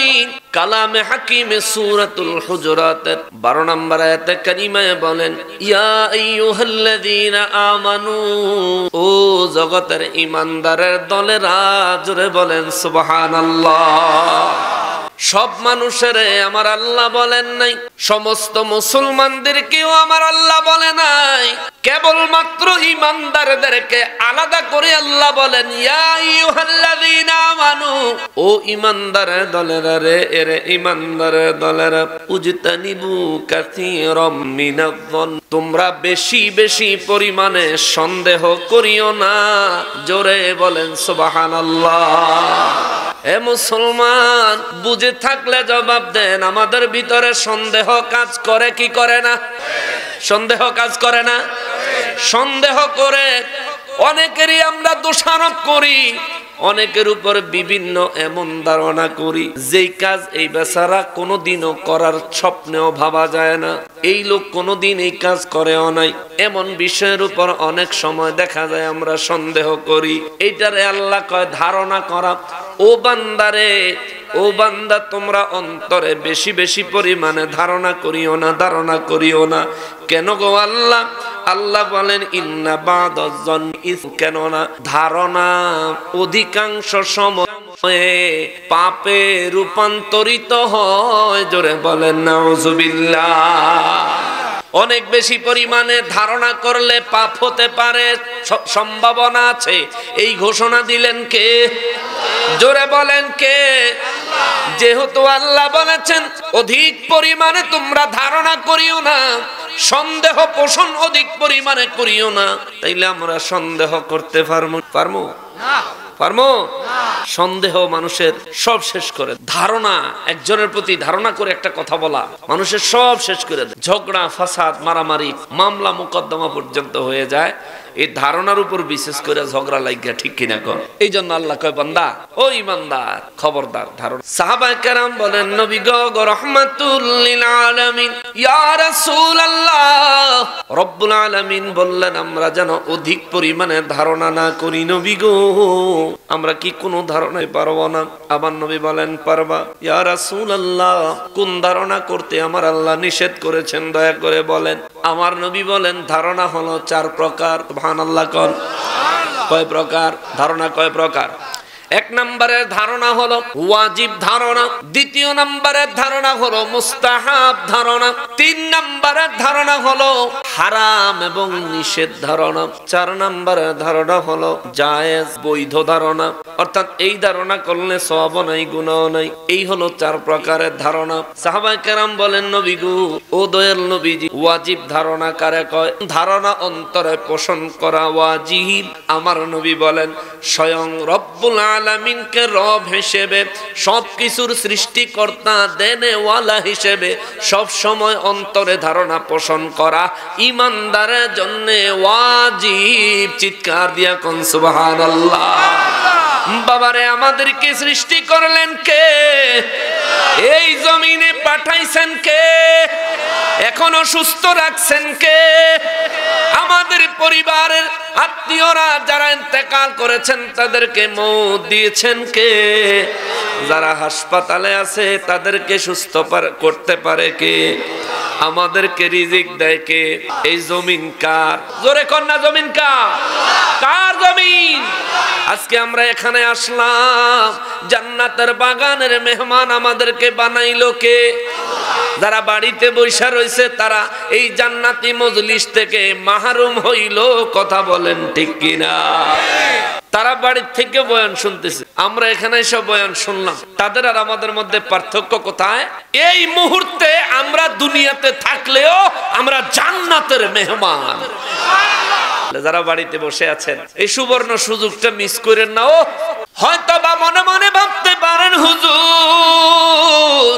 আলামিন কালামে হাকিমে সূরাতুল হুজুরাতের 12 নম্বর আয়াতে কারিমায় বলেন, ইয়া আইয়ুহাল্লাযীনা আমানু, ও জগতের ঈমানদারের দলেরা, জোরে বলেন সুবহানাল্লাহ। সব মানুষের আমার আল্লাহ বলেন নাই, সমস্ত মুসলমানদেরকেও আমার আল্লাহ বলে নাই, কেবলমাত্র ঈমানদারদেরকে আলাদা করে আল্লাহ বলেন, ইয়া আইয়ুহাল্লাযীনা আমানু, ও ঈমানদারের দলেরা রে, এরে ঈমানদারের দলেরা, উজতানিবু কাসীরাম মিনায-যন, তোমরা বেশি বেশি পরিমাণে সন্দেহ করিও না, জোরে বলেন সুবহানাল্লাহ। এ মুসলমান, বুঝে থাকলে জবাব দেন, আমাদের ভিতরে সন্দেহ কাজ করে কি করে না? সন্দেহ কাজ করে না? সন্দেহ করে অনেকেরই আমরা দোষারোপ করি, অনেকের উপর বিভিন্ন এমন ধারণা করি যেই কাজ এই বেচারা কোনোদিনও করার স্বপ্নেও ভাবা যায় না, এই লোক কোনোদিন এই কাজ করেও নাই, এমন বিষয়ের উপর অনেক সময় দেখা যায় আমরা সন্দেহ করি। এইটারে আল্লাহ কয় ধারণা করা। ও বান্দারে, ও বান্দা, তোমরা অন্তরে বেশি বেশি পরিমাণে ধারণা করিও না, ধারণা করিও না। কেন গো আল্লাহ? আল্লাহ বলেন, ইন্না বাদায-যন্নি ইসম, কেননা ধারণা অধিকাংশ সময়ে পাপে রূপান্তরিত হয়, জোরে বলেন নাউযুবিল্লাহ। অনেক বেশি পরিমাণে ধারণা করলে পাপ হতে পারে, সম্ভাবনা আছে, এই ঘোষণা দিলেন কে? জোরে বলেন কে? যেহেতু আল্লাহ বলেছেন অধিক পরিমাণে তোমরা ধারণা করিও না, সন্দেহ পোষণ অধিক পরিমাণে করিও না, তাইলে আমরা সন্দেহ করতে পারবো না? পারবো? সন্দেহ মানুষের সব শেষ করে। ধারণা, একজনের প্রতি ধারণা করে একটা কথা বলা মানুষের সব শেষ করে দেয়। ঝগড়া, ফাসাদ, মারামারি, মামলা মোকদ্দমা পর্যন্ত হয়ে যায় এই ধারণার উপর, বিশেষ করে ঝগড়া লাগিয়া, ঠিক কিনা কর? এই জন্য আল্লাহ কয়, বান্দা ও ঈমানদার, খবরদার ধারণা। সাহাবায়ে কেরাম বলেন, নবী গো রাহমাতুল লিল আলামিন, ইয়া রাসূলুল্লাহ, রব্বুল আলামিন বললেন আমরা যেন অধিক পরিমাণে ধারণা না করি। নবী গো, আমরা কি কোনো ধারণায় পারবো না? আবার নবী বলেন, পারবা। ইয়া রাসূলুল্লাহ, কোন ধারণা করতে আমার আল্লাহ নিষেধ করেছেন দয়া করে বলেন। আমার নবী বলেন, ধারণা হলো 4 প্রকার। সুবহানাল্লাহ কোন? কয় প্রকার ধারণা? কয় প্রকার? 1 নম্বরের ধারণা হলো ওয়াজিব ধারণা, 2 নম্বরের ধারণা হলো মুস্তাহাব ধারণা, 3 নম্বরের ধারণা হলো হারাম এবং নিষেধ ধারণা, 4 নম্বরের ধারণা হলো জায়েজ বৈধ ধারণা, অর্থাৎ এই ধারণা করলে সওয়াব নাই, গুনাহ নাই। এই হলো 4 প্রকারের ধারণা। সাহাবায়ে কেরাম বলেন, নবী গো, ও দয়াল নবীজি, ওয়াজিব ধারণা কারে কয়? ধারণা অন্তরে পোষণ করা ওয়াজিব। আমার নবী বলেন, স্বয়ং রব্বুল আলামিনকে রব হিসেবে, সবকিছুর সৃষ্টিকর্তা, দেনেওয়ালা হিসেবে সব সময় অন্তরে ধারণা পোষণ করা ঈমানদারের জন্য ওয়াজিব। চিৎকার দিয়া কোন সুবহানাল্লাহ। বাবারে, আমাদেরকে সৃষ্টি করলেন কে? এই জমিনে পাঠাইছেন কে? এখনো সুস্থ রাখছেন কে? আমাদের পরিবারের আত্মীয়রা যারা ইন্তেকাল করেছেন তাদেরকে মওত দিয়েছেন কে? যারা হাসপাতালে আছে তাদেরকে সুস্থ করতে পারে কে? আমাদেরকে রিজিক দেয় কে? এই জমিন কার? জোরে কন্যা, জমিন কার? কার জমিন? আজকে আমরা এখানে আসলাম, জান্নাতের বাগানের মেহমান আমাদেরকে বানাইলো কে? যারা বাড়িতে বৈশা রয়েছে তারা এই জান্নাতি মজলিস থেকে মাহরুম হইল। কথা বলেন ঠিক কিনা? তারা বাড়ির থেকে বয়ান শুনতেছে, আমরা এখানে এসে বয়ান শুনলাম। তাদের আর আমাদের মধ্যে পার্থক্য কোথায়? এই মুহূর্তে আমরা দুনিয়াতে থাকলেও আমরা জান্নাতের মেহমান। যারা বাড়িতে বসে আছেন, এই সুবর্ণ সুযোগটা মিস করেন না। ও হয়তো বা মনে মনে ভাবতে পারেন, হুজুর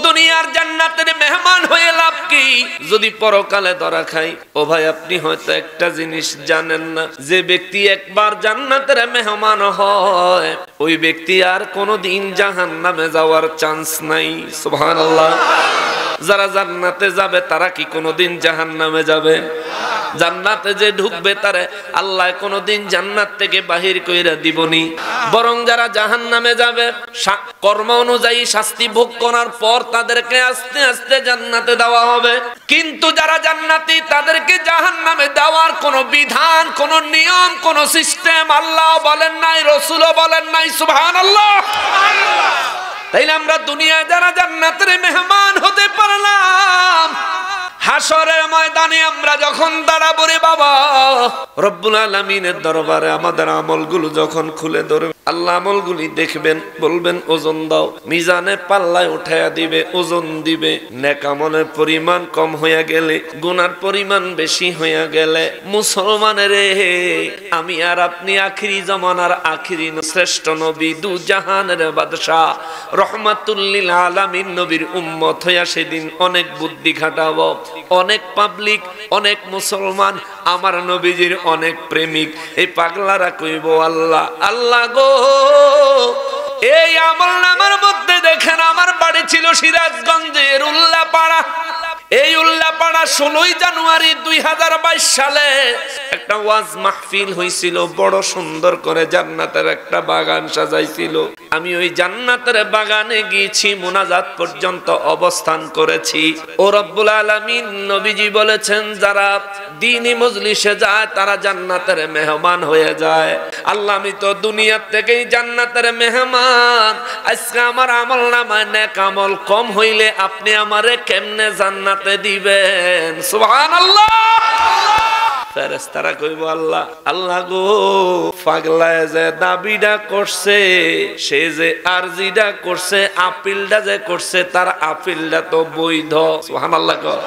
দুনিয়ার জান্নাতের মেহমান হয়ে লাভ কি যদি পরকালে ধরা খাই? ও ভাই, আপনি হয়তো একটা জিনিস জানেন না, যে ব্যক্তি একবার জান্নাতের মেহমান হয় ওই ব্যক্তি আর কোনোদিন জাহান্নামে যাওয়ার চান্স নাই। সুবহানাল্লাহ। যারা জান্নাতে যাবে তারা কি কোনোদিন জাহান্নামে যাবে? জান্নাতে যে ঢুকবে তারে আল্লাহ কোনোদিন জান্নাত থেকে বাহির কইরা দিবনি। বরং যারা জাহান্নামে যাবে কর্ম অনুযায়ী শাস্তি ভোগ করার পর তাদেরকে আস্তে আস্তে জান্নাতে দেওয়া হবে। কিন্তু যারা জান্নাতি তাদেরকে জাহান্নামে দেওয়ার কোনো বিধান, কোনো নিয়ম, কোনো সিস্টেম আল্লাহ বলেন নাই, রাসূলও বলেন নাই। সুবহানাল্লাহ। তাইলে আমরা দুনিয়ায় যারা জান্নাতের মেহমান হতে পারলাম, হাসরের ময়দানে আমরা যখন দাঁড়াবো রে বাবা, রব্বুল আলামিনের দরবারে আমাদের আমলগুলো যখন খুলে ধরবে, আল্লাহ আমলগুলি দেখবেন, বলবেন ওজন দাও, মিজানে পাল্লায় উঠায়া দিবে, ওজন দিবে। নেক আমলের পরিমাণ কম হইয়া গেলে, গুনার পরিমাণ বেশি হইয়া গেলে, মুসলমানের আমি আর আপনি আখিরি জামানার আখিরি শ্রেষ্ঠ নবী, দু জাহানের বাদশাহ, রহমাতুল লিল আলামিন নবীর উম্মত হইয়া সেদিন অনেক বুদ্ধি খাটাবো। অনেক পাবলিক, অনেক মুসলমান, আমার নবীজির অনেক প্রেমিক, এই পাগলারা কইব আল্লাহ আল্লাহ গো, এই আমলনামার মধ্যে দেখেন আমার বাড়ি ছিল সিরাজগঞ্জের উল্লাপাড়া। এই উল্লাপাড়া 16 জানুয়ারি 2022 সালে একটা ওয়াজ মাহফিল হয়েছিল, বড় সুন্দর করে জান্নাতের একটা বাগান সাজাইছিল। আমি ওই জান্নাতের বাগানে গিয়েছি, মুনাজাত পর্যন্ত অবস্থান করেছি। ও রব্বুল আলামিন নবীজি বলেছেন যারা দ্বীনি মজলিসে যায় তারা জান্নাতের মেহমান হয়ে যায়। আল্লাহ আমি তো দুনিয়া থেকেই জান্নাতের মেহমান, আজকে আমার আমলনামায় নেক আমল কম হইলে আপনি আমারে কেমনে জান্নাতে দিবেন? সুবহানাল্লাহ। ফেরেশতারা কইব আল্লাহ আল্লাহ গো, পাগলায় যে দাবিটা করছে, সে যে আরজিটা করছে, আপিলটা যে করছে, তার আপিলটা তো বৈধ। সুবহানাল্লাহ কও।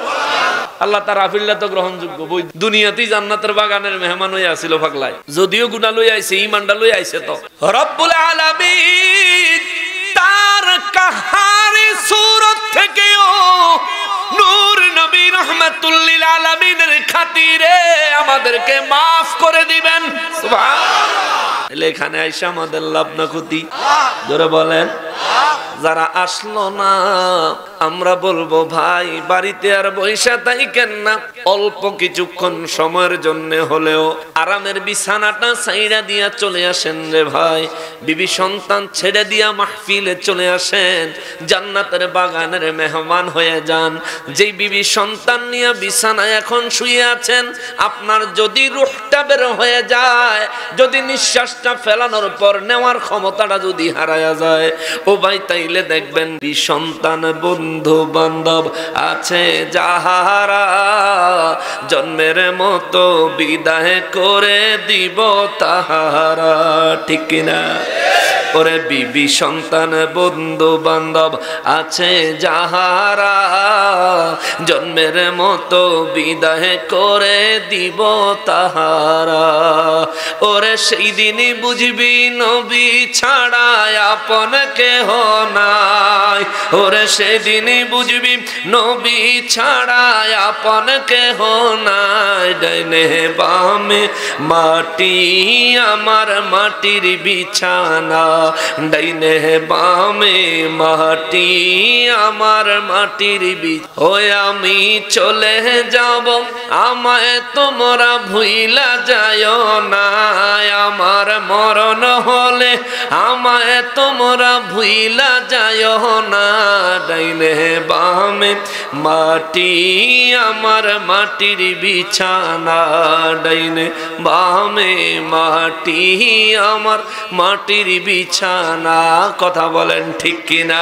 আল্লাহ তার আপিলটা তো গ্রহণযোগ্য, বৈধ। দুনিয়াতেই জান্নাতের বাগানের মেহমান হয়ে আসিল পাগলায়, যদিও গুনাহ লই আইছে, ঈমানটা লই আইছে। তো রব্বুল আলামিন তার কাহারি সূরত থেকেও নূর নবী রহমাতুল লিল আলামিনের খাতিরে আমাদেরকে maaf করে দিবেন। সুবহানাল্লাহ। এখানে আইসা আমাদের লাভ না ক্ষতি? জোরে বলেন। যারা আসলো না আমরা বলবো ভাই বাড়িতে আর বইসা থাকেন না, অল্প কিছুক্ষণ সময়ের জন্য হলেও আরামের বিছানাটা ছাইড়া দিয়া চলে আসেন রে ভাই। বিবি সন্তান ছেড়ে দিয়া মাহফিলে চলে আসেন, জান্নাতের বাগানের মেহমান হয়ে যান। যেই বিবি সন্তান নিয়ে বিছানায় এখন শুয়ে আছেন, আপনার যদি রূহটা বের হয়ে যায়, যদি নিঃশ্বাসটা ফেলানোর পর নেওয়ার ক্ষমতাটা যদি হারায়া যায়, ও ভাই তাইলে দেখবেন সন্তান বন্ধু বান্ধব আছে যাহারা জন্মের মতো বিদায় করে দিব তাহারা। ঠিক কিনা? ওরে বিবি সন্তান বন্ধু বান্ধব আছে যাহারা জন্মের মতো বিদায় করে দিব তাহারা। ওরে সেই দিনই বুঝবি নবী ছাড়া আপন কেহ নাই। ওরে সেদিনই বুঝবি নবী ছাড়া আপন কেহ নাই। ডাইনে বামে মাটি আমার মাটির বিছানা, ডাইনে বামে মাটি আমার মাটির বিছানা। ওই আমি চলে যাব আমায় তোমরা ভুইলা যায়ও না, আমার মরণ হলে আমায় তোমরা ভুইলা যায়ও না। ডাইনে বামে মাটি আমার মাটির বিছানা, ডাইনে বামে মাটি আমার মাটির বিছানা। কথা বলেন ঠিক কিনা?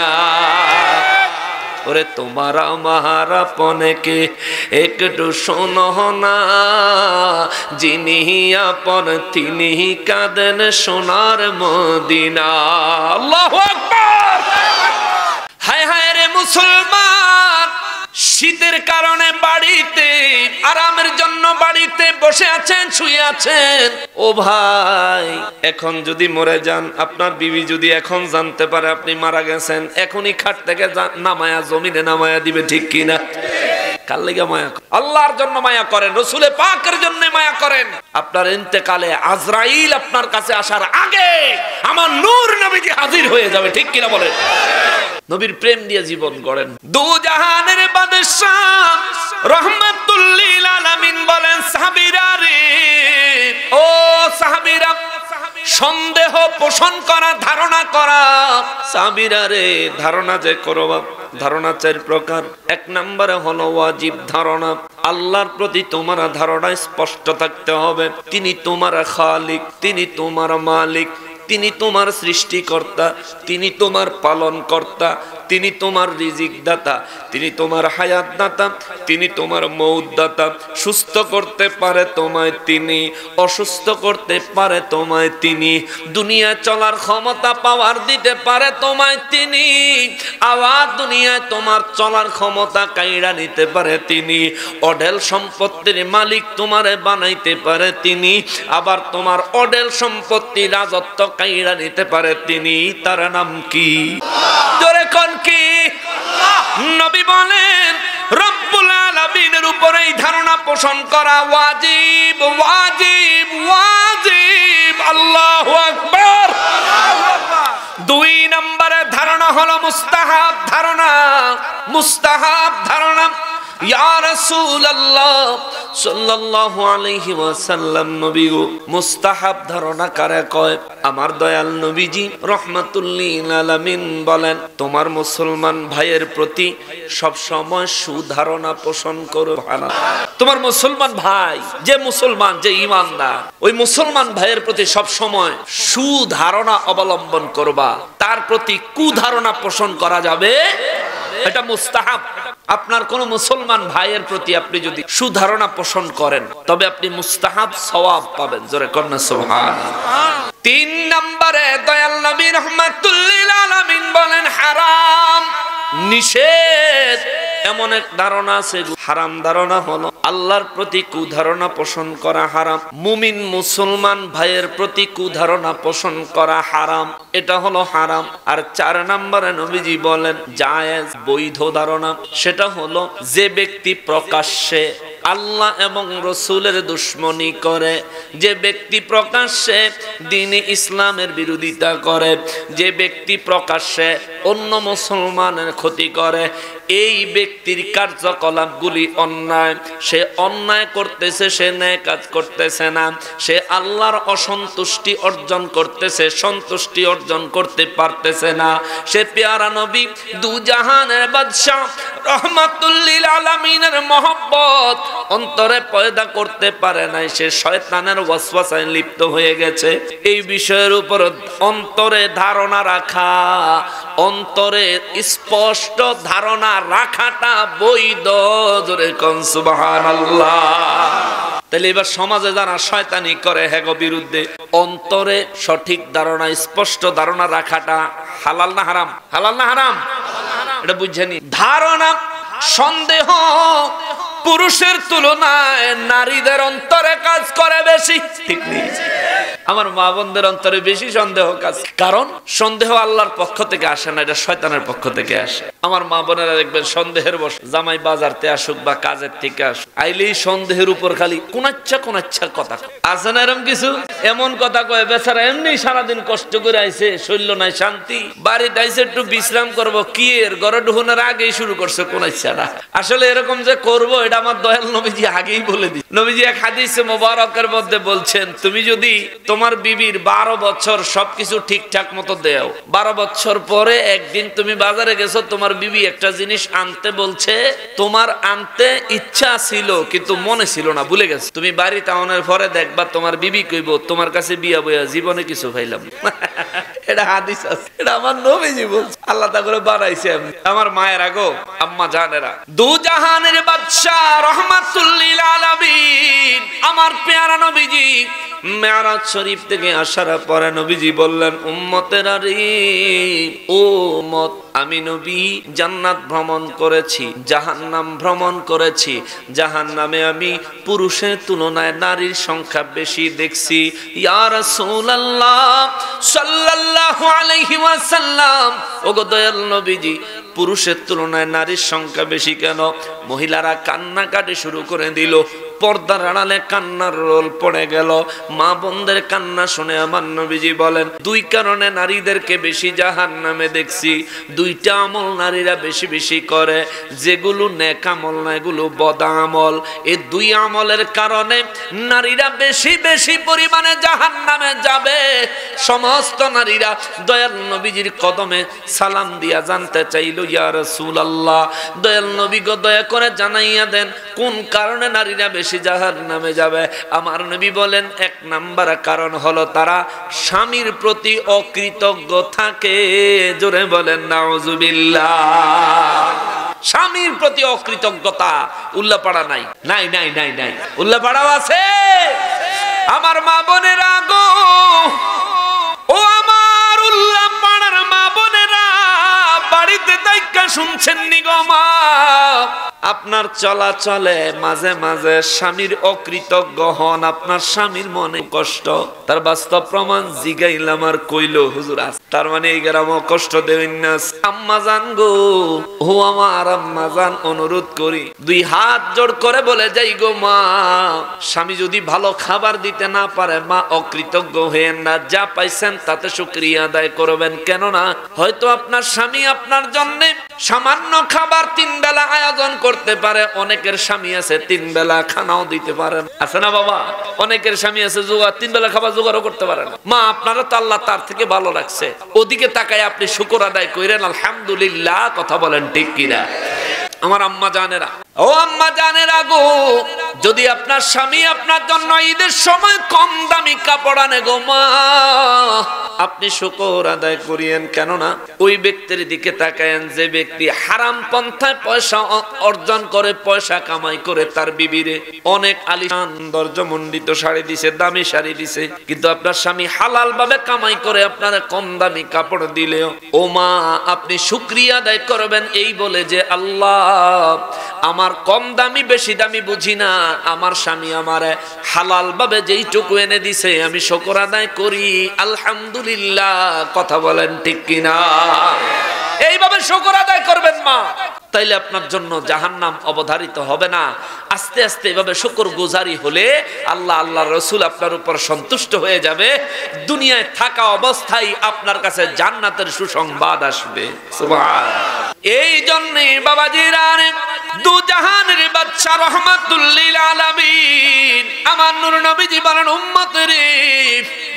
ওরে তোমার আমার আপনকে একটু শোনো না, যিনি আপন তিনি কাঁদেন সোনার মদিনা। আল্লাহু আকবার। হায় হায় রে মুসলমান, শীতের কারণে বাড়িতে আরামের জন্য বাড়িতে বসে আছেন, শুয়ে আছেন। ও ভাই এখন যদি মরে যান, আপনার বিবি যদি এখন জানতে পারে আপনি মারা গেছেন, এখনই খাট থেকে নামায়া জমিনে নামায়া দিবে। ঠিক কিনা? কার লাগা মায়া? আল্লাহর জন্য মায়া করেন, রাসূলে পাকের জন্য মায়া করেন। আপনার ইন্তেকালে আজরাইল আপনার কাছে আসার আগে আমার নূর নবীজি হাজির হয়ে যাবে। ঠিক কিনা বলেন? নবীর প্রেম দিয়ে জীবন গড়েন। দু জাহানের বাদশাহ রহমাতুল লিল আলামিন বলেন, সাহাবীরা রে, ও সাহাবীরা, সন্দেহ পোষণ করা, ধারণা করা, সাহাবীরা রে, ধারণা যে করবা, ধারণা চার প্রকার। এক নম্বরে হলো ওয়াজিব ধারণা, আল্লাহর প্রতি তোমার ধারণা স্পষ্ট থাকতে হবে। তিনি তোমার খালিক, তিনি তোমার মালিক, তিনি তোমার সৃষ্টিকর্তা, তিনি তোমার পালন কর্তা, তিনি তোমার রিজিক দাতা, তিনি তোমার হায়াত দাতা, তিনি তোমার মৌত দাতা। সুস্থ করতে পারে তোমায় তিনি, অসুস্থ করতে পারে তোমায় তিনি, দুনিয়া চলার ক্ষমতা পাওয়ার দিতে পারে তোমায় তিনি, আবার দুনিয়ায় তোমার চলার ক্ষমতা কাইড়া নিতে পারে তিনি, অঢেল সম্পত্তির মালিক তোমারে বানাইতে পারে তিনি, আবার তোমার অঢেল সম্পত্তি রাজত্ব কাইড়া নিতে পারে তিনি। তার নাম কি? জোরে কোন কি? নবী বলেন রব্বুল আলামিনের উপরে এই ধারণা পোষণ করা ওয়াজিব, ওয়াজিব, ওয়াজিব। আল্লাহু আকবার। দুই নম্বরে ধারণা হলো মুস্তাহাব ধারণা, মুস্তাহাব ধারণা। ইয়া রাসূলুল্লাহ সাল্লাল্লাহু আলাইহি ওয়াসাল্লাম, নবী গো, মুস্তাহাব ধারণা কারে কয়? আমার দয়াল নবীজি রাহমাতুল লিল আলামিন বলেন, তোমার মুসলমান ভাইয়ের প্রতি সব সময় সুধারণা পোষণ করো। তোমার মুসলমান ভাই, যে মুসলমান, যে ঈমানদার, ওই মুসলমান ভাইয়ের প্রতি সব সময় সুধারণা অবলম্বন করবা, তার প্রতি কুধারণা পোষণ করা যাবে, এটা মুস্তাহাব। আপনার কোন মুসলমান ভাইয়ের প্রতি আপনি যদি সুধারণা পোষণ করেন, তবে আপনি মুস্তাহাব সওয়াব পাবেন। জোরে কন্যা সুবহানাল্লাহ। তিন নম্বরে দয়াল নবী রাহমাতুল লিল আলামিন বলেন, হারাম, নিষেধ। এমন এক ধারণা আছে, হারাম ধারণা হলো আল্লাহর প্রতি কুধারণা পোষণ করা হারাম, মুমিন মুসলমান ভাইয়ের প্রতি কুধারণা পোষণ করা হারাম, এটা হলো হারাম। আর চার নম্বরে নবীজি বলেন জায়েজ, বৈধ ধারণা, সেটা হলো যে ব্যক্তি প্রকাশ্যে আল্লাহ এবং রসুলের দুশ্মনী করে, যে ব্যক্তি প্রকাশ্যে দ্বীন ইসলামের বিরোধিতা করে, যে ব্যক্তি প্রকাশ্যে অন্য মুসলমানের ক্ষতি করে, এই ব্যক্তির কার্যকলাপগুলি অন্যায়। সে অন্যায় করতেছে, সে ন্যায় কাজ করতেছে না, সে আল্লাহর অসন্তুষ্টি অর্জন করতেছে, সন্তুষ্টি অর্জন করতে পারতেছে না। সে পেয়ারা নবী দু জাহানের বাদশা রহমাতুল লিল আলামিনের মহব্বত অন্তরে পয়দা করতে পারে নাই, সে শয়তানের ওয়াসওয়াসায় লিপ্ত হয়ে গেছে। এই বিষয়ের উপর অন্তরে ধারণা রাখা, অন্তরে স্পষ্ট ধারণা রাখাটা বৈধ। জোরে কোন সুবহানাল্লাহ। তাহলে এবার সমাজে যারা শয়তানি করে হেগো বিরুদ্ধে, অন্তরে সঠিক ধারণা, স্পষ্ট ধারণা রাখাটা হালাল না হারাম? হালাল না হারাম? এটা বুঝছেন? ধারণা, সন্দেহ পুরুষের তুলনায় নারীদের অন্তরে কাজ করে বেশি, ঠিক নেই? আমার মা বোনদের অন্তরে বেশি সন্দেহ কাজ, কারণ সন্দেহ আল্লাহর পক্ষ থেকে আসে না, এটা শয়তানের পক্ষ থেকে আসে। আমার মা বোনেরা দেখবেন সন্দেহের বস, জামাই বাজারতে আসুক বা কাজের থেকে আসুক, আইলেই সন্দেহের উপর খালি কোনাচ্ছা কোনাচ্ছা কথা আছে না, এরকম কিছু এমন কথা কয়, বেচারা এমনি সারাদিন কষ্ট করে আইছে, শৈল্য নাই শান্তি, বাড়িতে আইছে একটু বিশ্রাম করবো, কি এর ঘরে ঢুকানোর আগেই শুরু করছে কোনাচ্ছাটা। আসলে এরকম যে করবো এটা আমার দয়াল নবীজি আগেই বলে দিই। নবীজি এক হাদিসে মোবারকের মধ্যে বলছেন, তুমি যদি তোমার বিবির 12 বছর সবকিছু ঠিকঠাক মতো দেও, 12 বছর পরে একদিন তুমি বাজারে গেছো, তোমার বিবি একটা জিনিস আনতে বলছে, তোমার আনতে ইচ্ছা ছিল কিন্তু মনে ছিল না, ভুলে গেছে, তুমি বাড়িতে আনার পরে দেখবা তোমার বিবি কইব, তোমার কাছে বিয়া বইয়া জীবনে কিছু পাইলাম। এটা হাদিস আছে, এটা আমার নবীজি বলছে, আল্লাহ তা করে বানাইছে। আমার মায়ের আগো আম্মা জানেরা, দু জাহানের বাদশা রহমাতুল লিল আলামিন আমার পেয়ারা নবীজি মেরাজ শরীফ থেকে আসার পরে নবীজি বললেন, উম্মতেরা রে, ও উম্মত, আমি নবী জান্নাত ভ্রমণ করেছি, জাহান্নাম ভ্রমণ করেছি। জাহান্নামে আমি পুরুষের তুলনায় নারীর সংখ্যা বেশি দেখছি। ইয়া রাসূলুল্লাহ সাল্লাল্লাহু আলাইহি ওয়াসাল্লাম, ওগো দয়াল নবীজি, পুরুষের তুলনায় নারীর সংখ্যা বেশি কেন? মহিলারা কান্নাকাটি শুরু করে দিল, পর্দার আড়ালে কান্নার রোল পড়ে গেল। মা বোনদের কান্না শুনে আমার নবীজি বলেন, দুই কারণে নারীদেরকে বেশি জাহান্নামে দেখছি। দুইটা আমল নারীরা বেশি বেশি করে, যেগুলো নেক আমল না, এগুলো বদ আমল। এই দুই আমলের কারণে নারীরা বেশি বেশি পরিমাণে জাহান্নামে যাবে। সমস্ত নারীরা দয়াল নবীজির কদমে সালাম দিয়া জানতে চাইল, ইয়া রাসূলুল্লাহ, দয়াল নবী গো দয়া করে জানাইয়া দেন কোন কারণে নারীরা বেশি জাহান্নামে যাবে। আমার নবী বলেন, এক নাম্বার কারণ হলো তারা স্বামীর প্রতি অকৃতজ্ঞ থাকে। জোরে বলেন নাউজুবিল্লাহ। স্বামীর প্রতি অকৃতজ্ঞতা। উল্লাপাড়া নাই, নাই নাই নাই নাই, উল্লাপাড়াও আছে। আমার মা বোনেরা গো, ও আমার উল্লাপাড়ার মা বোনেরা, বাড়িতে দায়িত্ব শুনছেন নি গো মা? আপনার চলাচলে মাঝে মাঝে স্বামীর অকৃতজ্ঞ হন, আপনার স্বামীর মনে কষ্ট। তার বাস্তব প্রমাণ জিগাইলাম আর কইল হুজুর আছে। তার মানে এই গ্রামে কষ্ট দেবেন না। আম্মা জান গো, ও আমার আম্মা জান, অনুরোধ করি, দুই হাত জোড় করে বলে যাই গো মা, স্বামী যদি ভালো খাবার দিতে না পারে, মা অকৃতজ্ঞ হয়েন না। যা পাইছেন তাতে শুকরিয়া আদায় করবেন। কেননা হয়তো আপনার স্বামী আপনার জন্য সামান্য খাবার 3 বেলা আয়োজন করতে পারে। অনেকের স্বামী আছে 3 বেলা খানাও দিতে পারেন, আছে না বাবা? অনেকের স্বামী আছে 3 বেলা খাবার জোগাড়ও করতে পারেন। মা আপনারা তো আল্লাহ তার থেকে ভালো রাখছে, ওদিকে তাকায় আপনি শুকর আদায় করেন আলহামদুলিল্লাহ। কথা বলেন ঠিক কিনা? আমার আম্মা জানেরা, ও আম্মা জানেরা গো, যদি আপনার স্বামী আপনার জন্য ঈদের সময় কম দামি কাপড় আনে গো মা, আপনি শুকর আদায় করিয়েন। কেননা ওই ব্যক্তির দিকে তাকায়েন যে ব্যক্তি হারাম পন্থায় পয়সা অর্জন করে, পয়সা কামাই করে তার বিবিরে অনেক আলিশান দরজমণ্ডিত শাড়ি দিছে, দামি শাড়ি দিছে, কিন্তু আপনার স্বামী হালাল ভাবে কামাই করে আপনারা কম দামি কাপড় দিলেও ও মা আপনি শুকরিয়া আদায় করবেন এই বলে যে, আল্লাহ আমার কম দামি বেশি দামি বুঝি না, আমার স্বামী আমারে হালাল ভাবে যেইটুকু এনে দিছে আমি শুকর আদায় করি আলহামদুলিল্লাহ। কথা বলেন ঠিক কিনা? এইভাবে শুকর আদায় করবেন মা, তাইলে আপনার জন্য জাহান্নাম অবধারিত হবে না। আস্তে আস্তে এভাবে শুকর গুজারি হলে আল্লাহ আল্লাহর রাসূল আপনার উপর সন্তুষ্ট হয়ে যাবে। দুনিয়ায় থাকা অবস্থায় আপনার কাছে জান্নাতের সুসংবাদ আসবে। সুবহানাল্লাহ। এই জন্যে বাবাজিরা, দু জাহানের বাদশা রহমাতুল লিল আলামিন আমার নূর নবীজি বলেন, উম্মতেরে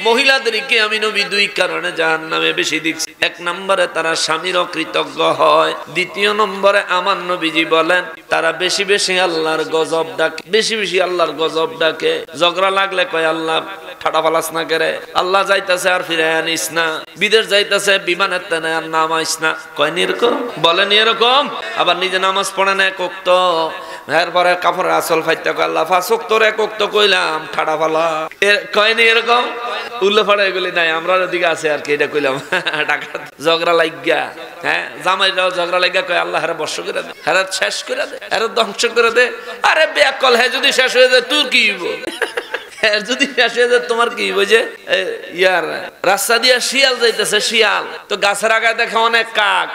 মহিলাদেরকে আমি নবী দুই কারণে জাহান্নামে বেশি দেখছি। এক নম্বরে তারা স্বামীর অকৃতজ্ঞ হয়, দ্বিতীয় নম্বরে আমার নবীজি বলেন তারা বেশি বেশি আল্লাহর গজব ডাকে, বেশি বেশি আল্লাহর গজব ডাকে। ঝগড়া লাগলে কয় আল্লাহ ঠাডা ফালাস না করে, আল্লাহ যাইতাছে আর ফিরে আনিস না, বিদেশ যাইতাছে বিমানের তেনে আর নামাইস না। কয় নি এরকম? বলেনি এরকম? আবার নিজে নামাজ পড়ে না এক ওয়াক্ত, এরপরে কাপড়ের আসল ফাইতে কয় আল্লাহ 5 ওয়াক্তর এক ওয়াক্ত কইলাম ঠাডা ফালা। কয়নি এরকম? উল্লে ফাড়া এগুলি নাই, আমরা ওদিকে আছে আর কি, এটা কইলাম টাকা ঝগড়া লাগিয়া। হ্যাঁ, জামাইরাও ঝগড়া লাগিয়া কয় আল্লাহ হারে বর্ষ করে দে, হারে শেষ করে দে, হারে ধ্বংস করে দে। আরে বেকল, হ্যাঁ যদি শেষ হয়ে যায় তোর কি হইব? যদি শেষ হয়ে যায় তোমার কি হইব? যে ইয়ার রাস্তা দিয়া শিয়াল যাইতেছে, শিয়াল তো গাছের আগায় দেখে অনেক কাক,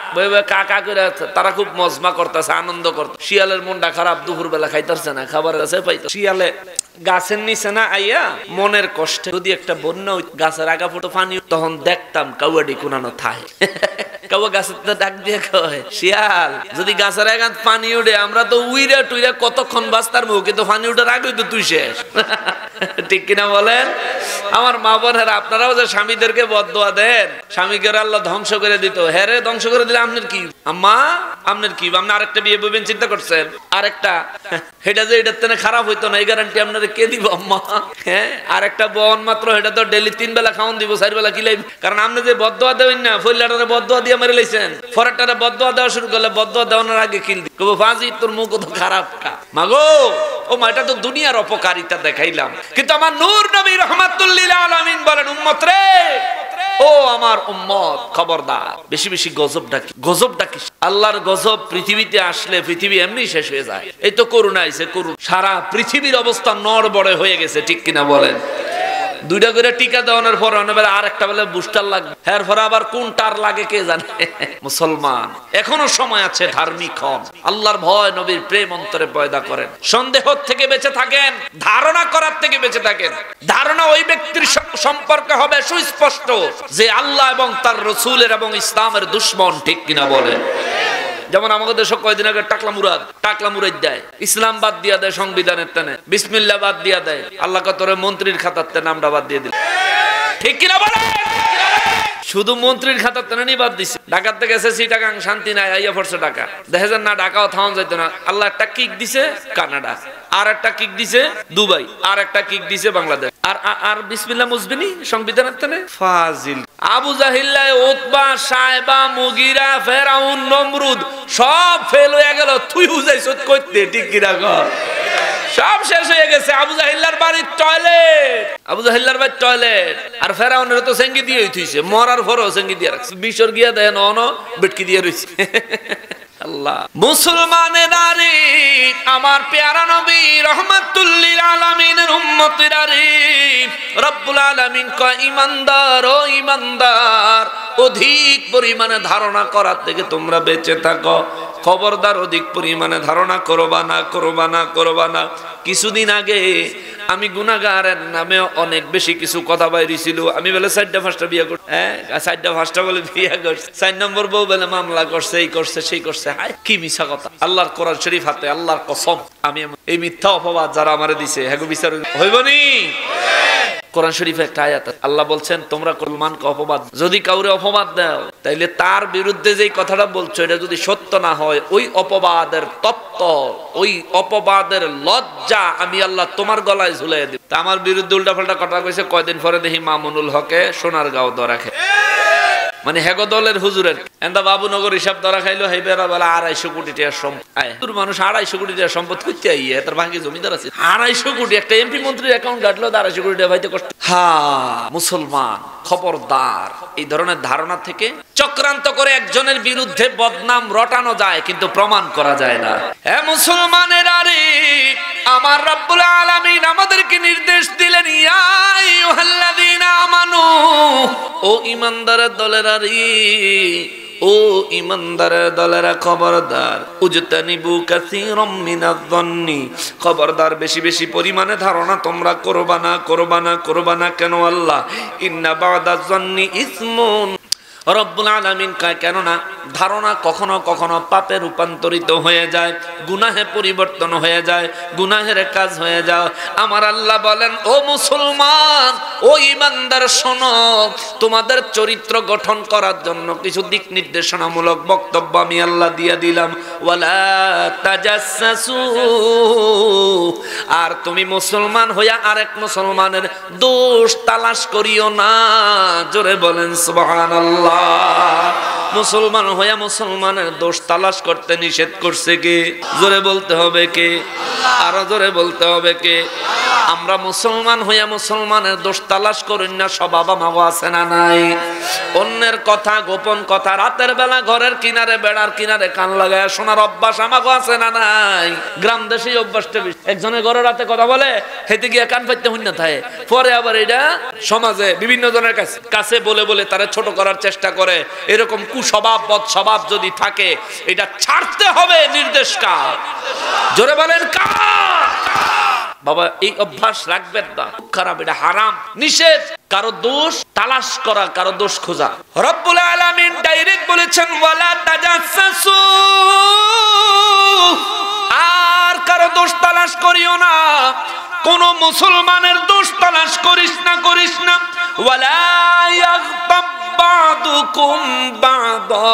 কাকা করে তারা খুব মজমা করতেছে, আনন্দ করতে। শিয়ালের মনটা খারাপ, দুপুর বেলা খাইতেছে না, খাবার আছে পাইতে। শিয়ালে গাছের নিচে না আইয়া মনের কষ্টে যদি একটা বন্যা গাছের আগা ফুটো পানি, তখন দেখতাম কাউয়াডি কোনানো থায়। কাউয়া গাছের ডাক দিয়ে কয়, শিয়াল যদি গাছের আগান পানি উঠে, আমরা তো উইরা টুইরা কতক্ষণ বাঁচতার মুখ, কিন্তু পানি উঠার আগে তো তুই শেষ। ঠিক কিনা বলেন? আমার মা বোনেরা, আপনারাও যে স্বামীদেরকে বদদোয়া দেন, স্বামীকে আল্লাহ ধ্বংস করে দিত, হ্যাঁ রে ধ্বংস করে দিলে আপনার কি? আম্মা আপনার কি? আপনি আরেকটা বিয়ে বইবেন চিন্তা করছেন? আরেকটা সেটা যে এটার তেনে খারাপ হইতো না, এই গ্যারান্টি আপনারা কে দিব আম্মা? হ্যাঁ, আরেকটা বন মাত্র, এটা তো ডেলি 3 বেলা খাওয়ান দিব, 4 বেলা কিলাই। কারণ আপনি যে বদদোয়া দেবেন না, ফইলাটারে বদদোয়া দিয়ে মেরে লাইছেন, ফরাটারে বদদোয়া দেওয়া শুরু করলে বদদোয়া দেওয়ানোর আগে কিল দিব, কব ফাজি তোর মুখ তো খারাপ কা মাগো। ও মা, এটা তো দুনিয়ার অপকারিতা দেখাইলাম, কিন্তু আমার নূর নবী রাহমাতুল লিল আলামিন বলেন, উম্মত রে, ও আমার উম্মত খবরদার, বেশি বেশি গজব ডাকি, গজব ডাকি। আল্লাহর গজব পৃথিবীতে আসলে পৃথিবী এমনি শেষ হয়ে যায়। এই তো করুণা আইছে, করুণ, সারা পৃথিবীর অবস্থা নড়বড়ে হয়ে গেছে। ঠিক কিনা বলেন? দুইটা করে টিকা দেওয়ানোর পর বেলা আর একটা বেলা বুস্টার লাগবে, এরপর আবার কোন টার লাগে কে জানে। মুসলমান এখনো সময় আছে, ধার্মিক হন, আল্লাহর ভয় নবীর প্রেম অন্তরে পয়দা করেন, সন্দেহ থেকে বেঁচে থাকেন, ধারণা করার থেকে বেঁচে থাকেন। ধারণা ওই ব্যক্তির সম্পর্কে হবে সুস্পষ্ট যে আল্লাহ এবং তার রসুলের এবং ইসলামের দুশ্মন, ঠিক কিনা বলেন? যেমন আমাদের দেশে কয়দিন আগে টাকলা মুরাদ দেয়, ইসলাম বাদ দিয়া দেয়, সংবিধানের টানে বিসমিল্লাহ বাদ দিয়া দেয়, আল্লাহ তোরে মন্ত্রীর খাতাতে নামটা বাদ দিয়ে দিল, ঠিক কিনা বলেন? শুধু মন্ত্রীর খাতার টানে বাদ দিছে, ঢাকার থেকে এসেছি টাকা শান্তি নাই, আইয়া পড়ছে টাকা, দেখে যান না ঢাকাও থাউন যাইত না। আল্লাহ একটা কিক দিছে কানাডা, আর একটা কিক দিছে দুবাই, আর একটা কিক দিছে বাংলাদেশ, আর আর বিসমিল্লাহ মুজবিনি সংবিধানের টানে ফাজিল। আবু জাহিল, উতবা, সাইবা, মুগিরা, ফেরাউন, নমরুদ সব ফেল হয়ে গেল, তুই বুঝাইছ কইতে, ঠিক কিনা কর? সব শেষ হয়ে গেছে। আবু জাহিল্লার বাড়ির টয়লেট, আর ফেরাউনের তো সেঙ্গি দিয়ে থইছে, মরার পরও সেঙ্গি দিয়ে রাখছে, বিশর গিয়া দেন অন বেটকি দিয়ে রইছে। আল্লাহ মুসলমানের নারী, আমার পেয়ারা নবী রহমাতুল লিল আলামিনের উম্মতের নারী, রব্বুল আলামিন কয় ইমানদার ও ইমানদার, অধিক পরিমাণে ধারণা করার থেকে তোমরা বেঁচে থাকো, খবরদার অধিক পরিমাণে ধারণা করবা না। কিছুদিন আগে আমি গুনাহগারের নামে অনেক বেশি কিছু কথা বাইরেছিল, আমি বলে 4টা-5টা বিয়ে করছি, 4টা-5টা বলে বিয়ে করছি, 4 নম্বর বউ বলে মামলা করছে, এই করছে সেই করছে, কি মিথ্যা কথা। আল্লাহর কোরআন শরীফ হাতে, আল্লাহর কসম, আমি এই মিথ্যা অপবাদ যারা আমারে দিছে হ্যাগো বিচার হইবনি। কোরআন শরীফে একটা আয়াত আল্লাহ বলছেন, তোমরা মুসলমানকে অপবাদ, যদি কাউরে অপবাদ দাও তাইলে তার বিরুদ্ধে যেই কথাটা বলছো এটা যদি সত্য না হয়, ওই অপবাদের তত্ত্ব, ওই অপবাদের লজ্জা আমি আল্লাহ তোমার গলায় ঝুলাই দিব। তা আমার বিরুদ্ধে উল্টাপাল্টা কথা কইছে, কয়দিন পরে দেখি মামুনুল হকে সোনারগাঁও ধরা খায়, মানে হেগো দলের হুজুরের এন্দা বাবুনগর হিসাব ধরা খাইলো, হেবেরা বলে 250 কোটি টাকার সম্পদ। মানুষ 250 কোটি টাকার সম্পদ করতে আইয়ে, তার ভাগ্যে জমিদার আছে 250 কোটি, একটা এমপি মন্ত্রীর অ্যাকাউন্ট কাটলো 250 কোটি টাকা ভাইতে কষ্ট। মুসলমান খবরদার, এই ধরনের ধারণা থেকে চক্রান্ত করে একজনের বিরুদ্ধে বদনাম রটানো যায়, কিন্তু প্রমাণ করা যায় না। হে মুসলমানের নারী, আমার রব্বুল আলামিন আমাদেরকে নির্দেশ দিলেন, ইয়া আইয়ুহাল্লাযীনা আমানু, ও ঈমানদারের দলের নারী, ও ঈমানদারের দলেরা খবরদার, উজতানিবু কাসীরাম মিনায-যন্নি, খবরদার বেশি বেশি পরিমাণে ধারণা তোমরা করবা না। কেন আল্লাহ, ইন্না বা'দায-যন্নি ইসমুন, রব্বুল আলামিন কয় কেননা ধারণা কখনো কখনো পাপে রূপান্তরিত হয়ে যায়, গুনাহে পরিবর্তন হয়ে যায়, গুনাহের কাজ হয়ে যায়। আমার আল্লাহ বলেন, ও মুসলমান, ও ঈমানদার শোনো, তোমাদের চরিত্র গঠন করার জন্য কিছু দিক নির্দেশনামূলক বক্তব্য আমি আল্লাহ দিয়ে দিলাম। ওয়ালা তাজাসসু, আর তুমি মুসলমান হইয়া আরেক মুসলমানের দোষ তালাশ করিও না। জোরে বলেন সুবহানাল্লাহ। মুসলমান হইয়া মুসলমানের দোষ তালাশ করতে নিষেধ করছে কে? জোরে বলতে হবে কে? আরো জোরে বলতে হবে কে? আমরা মুসলমান হইয়া মুসলমানের দোষ তালাশ করি না, স্বভাব আমাগো আছে না নাই? অন্যের কথা, গোপন কথা, রাতের বেলা ঘরের কিনারে, বেড়ার কিনারে কান লাগায় শোনার অভ্যাস আমাগো আছে না নাই? গ্রাম দেশে অভ্যাসটা বেশি। একজনের ঘরে রাতে কথা বলে, হেতে গিয়া কান পাইতে হইনা থাকে, পরে আবার এটা সমাজে বিভিন্ন জনের কাছে বলে বলে তারা ছোট করার চেষ্টা করে। এরকম কুস্বভাব, বদ স্বভাব যদি থাকে, এটা ছাড়তে হবে। নির্দেশ কার? জোরে বলেন কার? বাবা, এই অভ্যাস রাখবেন না, খারাপ, এটা হারাম, নিষেধ। কারো দোষ তালাশ করা, কারো দোষ খোঁজা। রব্বুল আলামিন ডাইরেক্ট বলেছেন, ওয়ালা তাজাসসু, আর কারো দোষ তালাশ করিও না। কোন মুসলমানের দোষ তালাশ করিস না। ওয়ালা ইয়াগতাব বাদুকুম বাদা,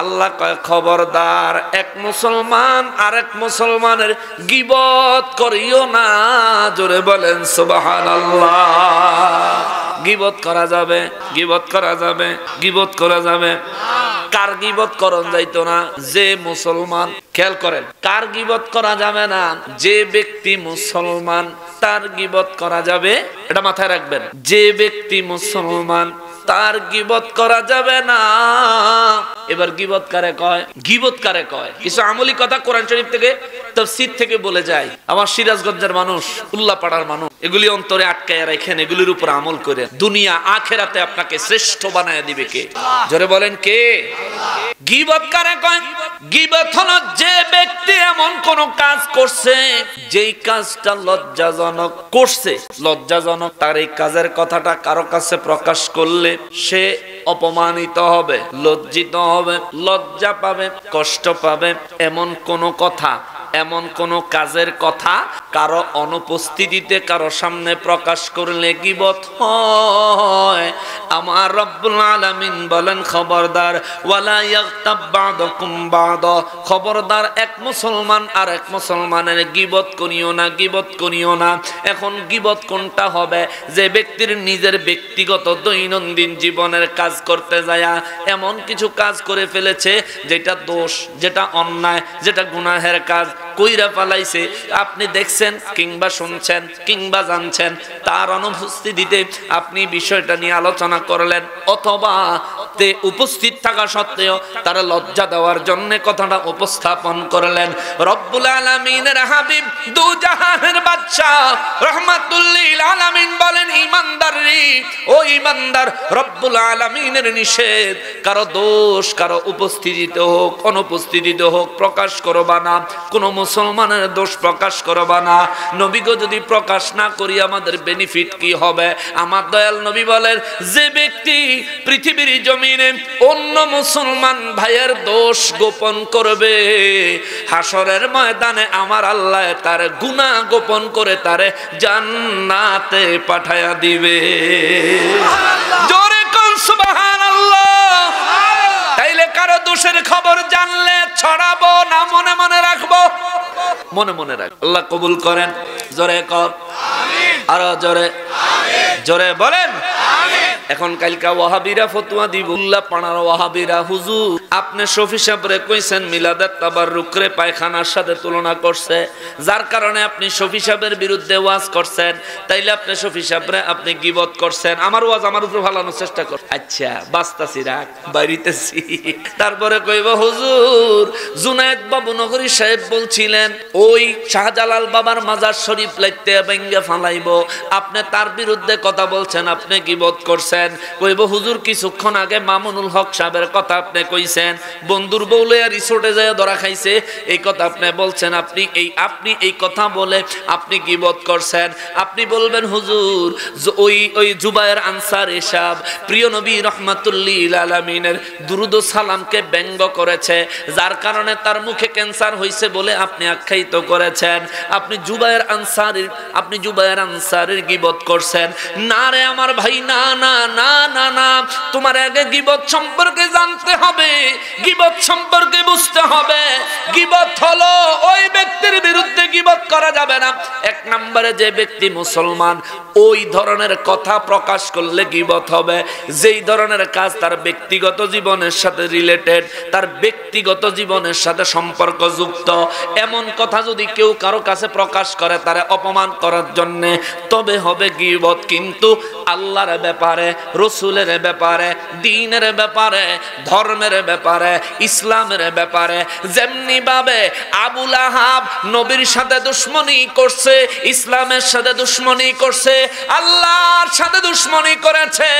আল্লাহ কয় খবরদার, এক মুসলমান আরেক মুসলমানের গীবত করিও না। জোরে বলেন সুবহানাল্লাহ। গীবত করা যাবে। কার গীবত করন যাইতো না? যে মুসলমান। খেয়াল করেন, কার গীবত করা যাবে না? যে ব্যক্তি মুসলমান তার গীবত করা যাবে, এটা মাথায় রাখবেন। যে ব্যক্তি মুসলমান তার গীবত করা যাবে না। এবার গীবত কারে কয়? গীবত কারে কয়? কিছু আমলি কথা কোরআন শরীফ থেকে তাফসীর থেকে বলে যায়। আমার সিরাজগঞ্জের মানুষ, উল্লাপাড়ার মানুষ, এগুলি অন্তরে আটকায় রাখেন, এগুলির উপর আমল করে দুনিয়া আখেরাতে আপনাকে শ্রেষ্ঠ বানায় দিবে কে? জোরে বলেন কে? গীবত কারে কয়? গীবত হলো যে ব্যক্তি এমন কোন কাজ করছে যেই কাজটা লজ্জাজনক করছে, লজ্জাজনক, তার এই কাজের কথাটা কারো কাছে প্রকাশ করলে সে অপমানিত হবে, লজ্জিত হবে, লজ্জা পাবে, কষ্ট পাবে। এমন কোন কথা, এমন কোন কাজের কথা কারো অনুপস্থিতিতে কারো সামনে প্রকাশ করলে গীবত হয়। আমার রব্বুল আলামিন বলেন, খবরদার, ওয়ালা ইয়াগতাব বা'দুকুম বা'দা, খবরদার এক মুসলমান আর এক মুসলমানের গীবত করিও না, গীবত করিও না। এখন গীবত কোনটা হবে? যে ব্যক্তির নিজের ব্যক্তিগত দৈনন্দিন জীবনের কাজ করতে যায় এমন কিছু কাজ করে ফেলেছে যেটা দোষ, যেটা অন্যায়, যেটা গুনাহের কাজ কইরা পালাইছে, আপনি দেখছেন কিংবা শুনছেন কিংবা জানছেন, তার অনুপস্থিতিতে আপনি বিষয়টা নিয়ে আলোচনা করলেন, অথবা তে উপস্থিত থাকা সত্ত্বেও তারা লজ্জা দেওয়ার জন্য কথাটা উপস্থাপন করলেন। রব্বুল আলামিনের হাবিব, দু জাহানের বাদশা রাহমাতুল লিল আলামিন বলেন, ঈমানদার রে, ও ঈমানদার, রব্বুল আলামিনের নিষেধ কারো দোষ কারো উপস্থিতিতে হোক অনুপস্থিতিতে হোক প্রকাশ করবা না, কোন মুসলমানের দোষ প্রকাশ করবা না। নবী গো যদি প্রকাশ না করি আমাদের বেনিফিট কি হবে? আমার দয়াল নবী বলেন, যে ব্যক্তি পৃথিবীর জমিনে অন্য মুসলমান ভাইয়ের দোষ গোপন করবে, হাসরের ময়দানে আমার আল্লাহ তার গুনাহ গোপন করে তারে জান্নাতে পাঠায়া দিবে। জোরে কোন সুবহানাল্লাহ। তাইলে কারো দোষের খবর জানলে ছড়াবো না মনে মনে রাখবো? মনে মনে রাখ। আল্লাহ কবুল করেন। জোরে কর আমিন, আরো জোরে আমিন, জোরে বলেন আমিন। এখন কালকা ওয়াহাবিরা ফতোয়া দিব, উল্লাহ পাড়ার ওয়াহাবিরা, হুজুর আপনি শফি সাহেবরে কইছেন মিলাদাত তাবাররুকরে পায়খানার সাথে তুলনা করছে, যার কারণে আপনি শফি সাহেবের বিরুদ্ধে ওয়াজ করছেন, তাইলে আপনি শফি সাহেবরে আপনি গীবত করছেন। আমার ওয়াজ আমার উপর ফালানোর চেষ্টা কর। আচ্ছা বাস্তাছি, রাখ, বাইরিতেছি। তারপরে কইব, হুজুর জুনায়েদ বাবু নগরী সাহেব বলছিলেন ওই শাহজালাল বাবার মাজার শরীফ লাইতে ভেঙ্গে ফালাইবো, আপনি তার বিরুদ্ধে কথা বলছেন, আপনি গীবত করছেন। কইব, হুজুর কিছুক্ষণ আগে মামুনুল হক সাহেবের কথা আপনি কইছেন, বন্ধুর বউলে রিসোর্টে যায় ধরা খাইছে, এই কথা আপনি বলছেন, আপনি এই কথা বলে আপনি গীবত করছেন। আপনি বলবেন, হুজুর ওই জুবায়ের আনসারী সাহেব প্রিয় নবী রাহমাতুল লিল আলামিনের দুরুদ ও সালামকে ব্যঙ্গ করেছে, যার কারণে তার মুখে ক্যান্সার হইছে বলে আপনি আখ্যায়িত করেছেন। আপনি জুবায়ের আনসারীর গীবত করছেন। না রে আমার ভাই, না না না না না, তোমার আগে গীবত সম্পর্কে জানতে হবে, গীবত সম্পর্কে বুঝতে হবে। গীবত হলো ওই ব্যক্তির বিরুদ্ধে গীবত করা যাবে না। এক নম্বরে যে ব্যক্তি মুসলমান, ওই ধরনের কথা প্রকাশ করলে গীবত হবে। যেই ধরনের কাজ তার ব্যক্তিগত জীবনের সাথে রিলেটেড, তার ব্যক্তিগত জীবনের সাথে সম্পর্কযুক্ত, এমন কথা যদি কেউ কারো কাছে প্রকাশ করে তারে অপমান করার জন্য, তবে হবে গীবত। কিন্তু আল্লাহর ব্যাপারে, রসুলের ব্যাপারে, দ্বীনের ব্যাপারে, ধর্মের ব্যাপারে, ইসলামের ব্যাপারে, যেমনি ভাবে আবু লাহাব নবীর সাথে দুশমনি করছে, ইসলামের সাথে দুশমনি করছে, আল্লাহর সাথে দুশমনি করেছে,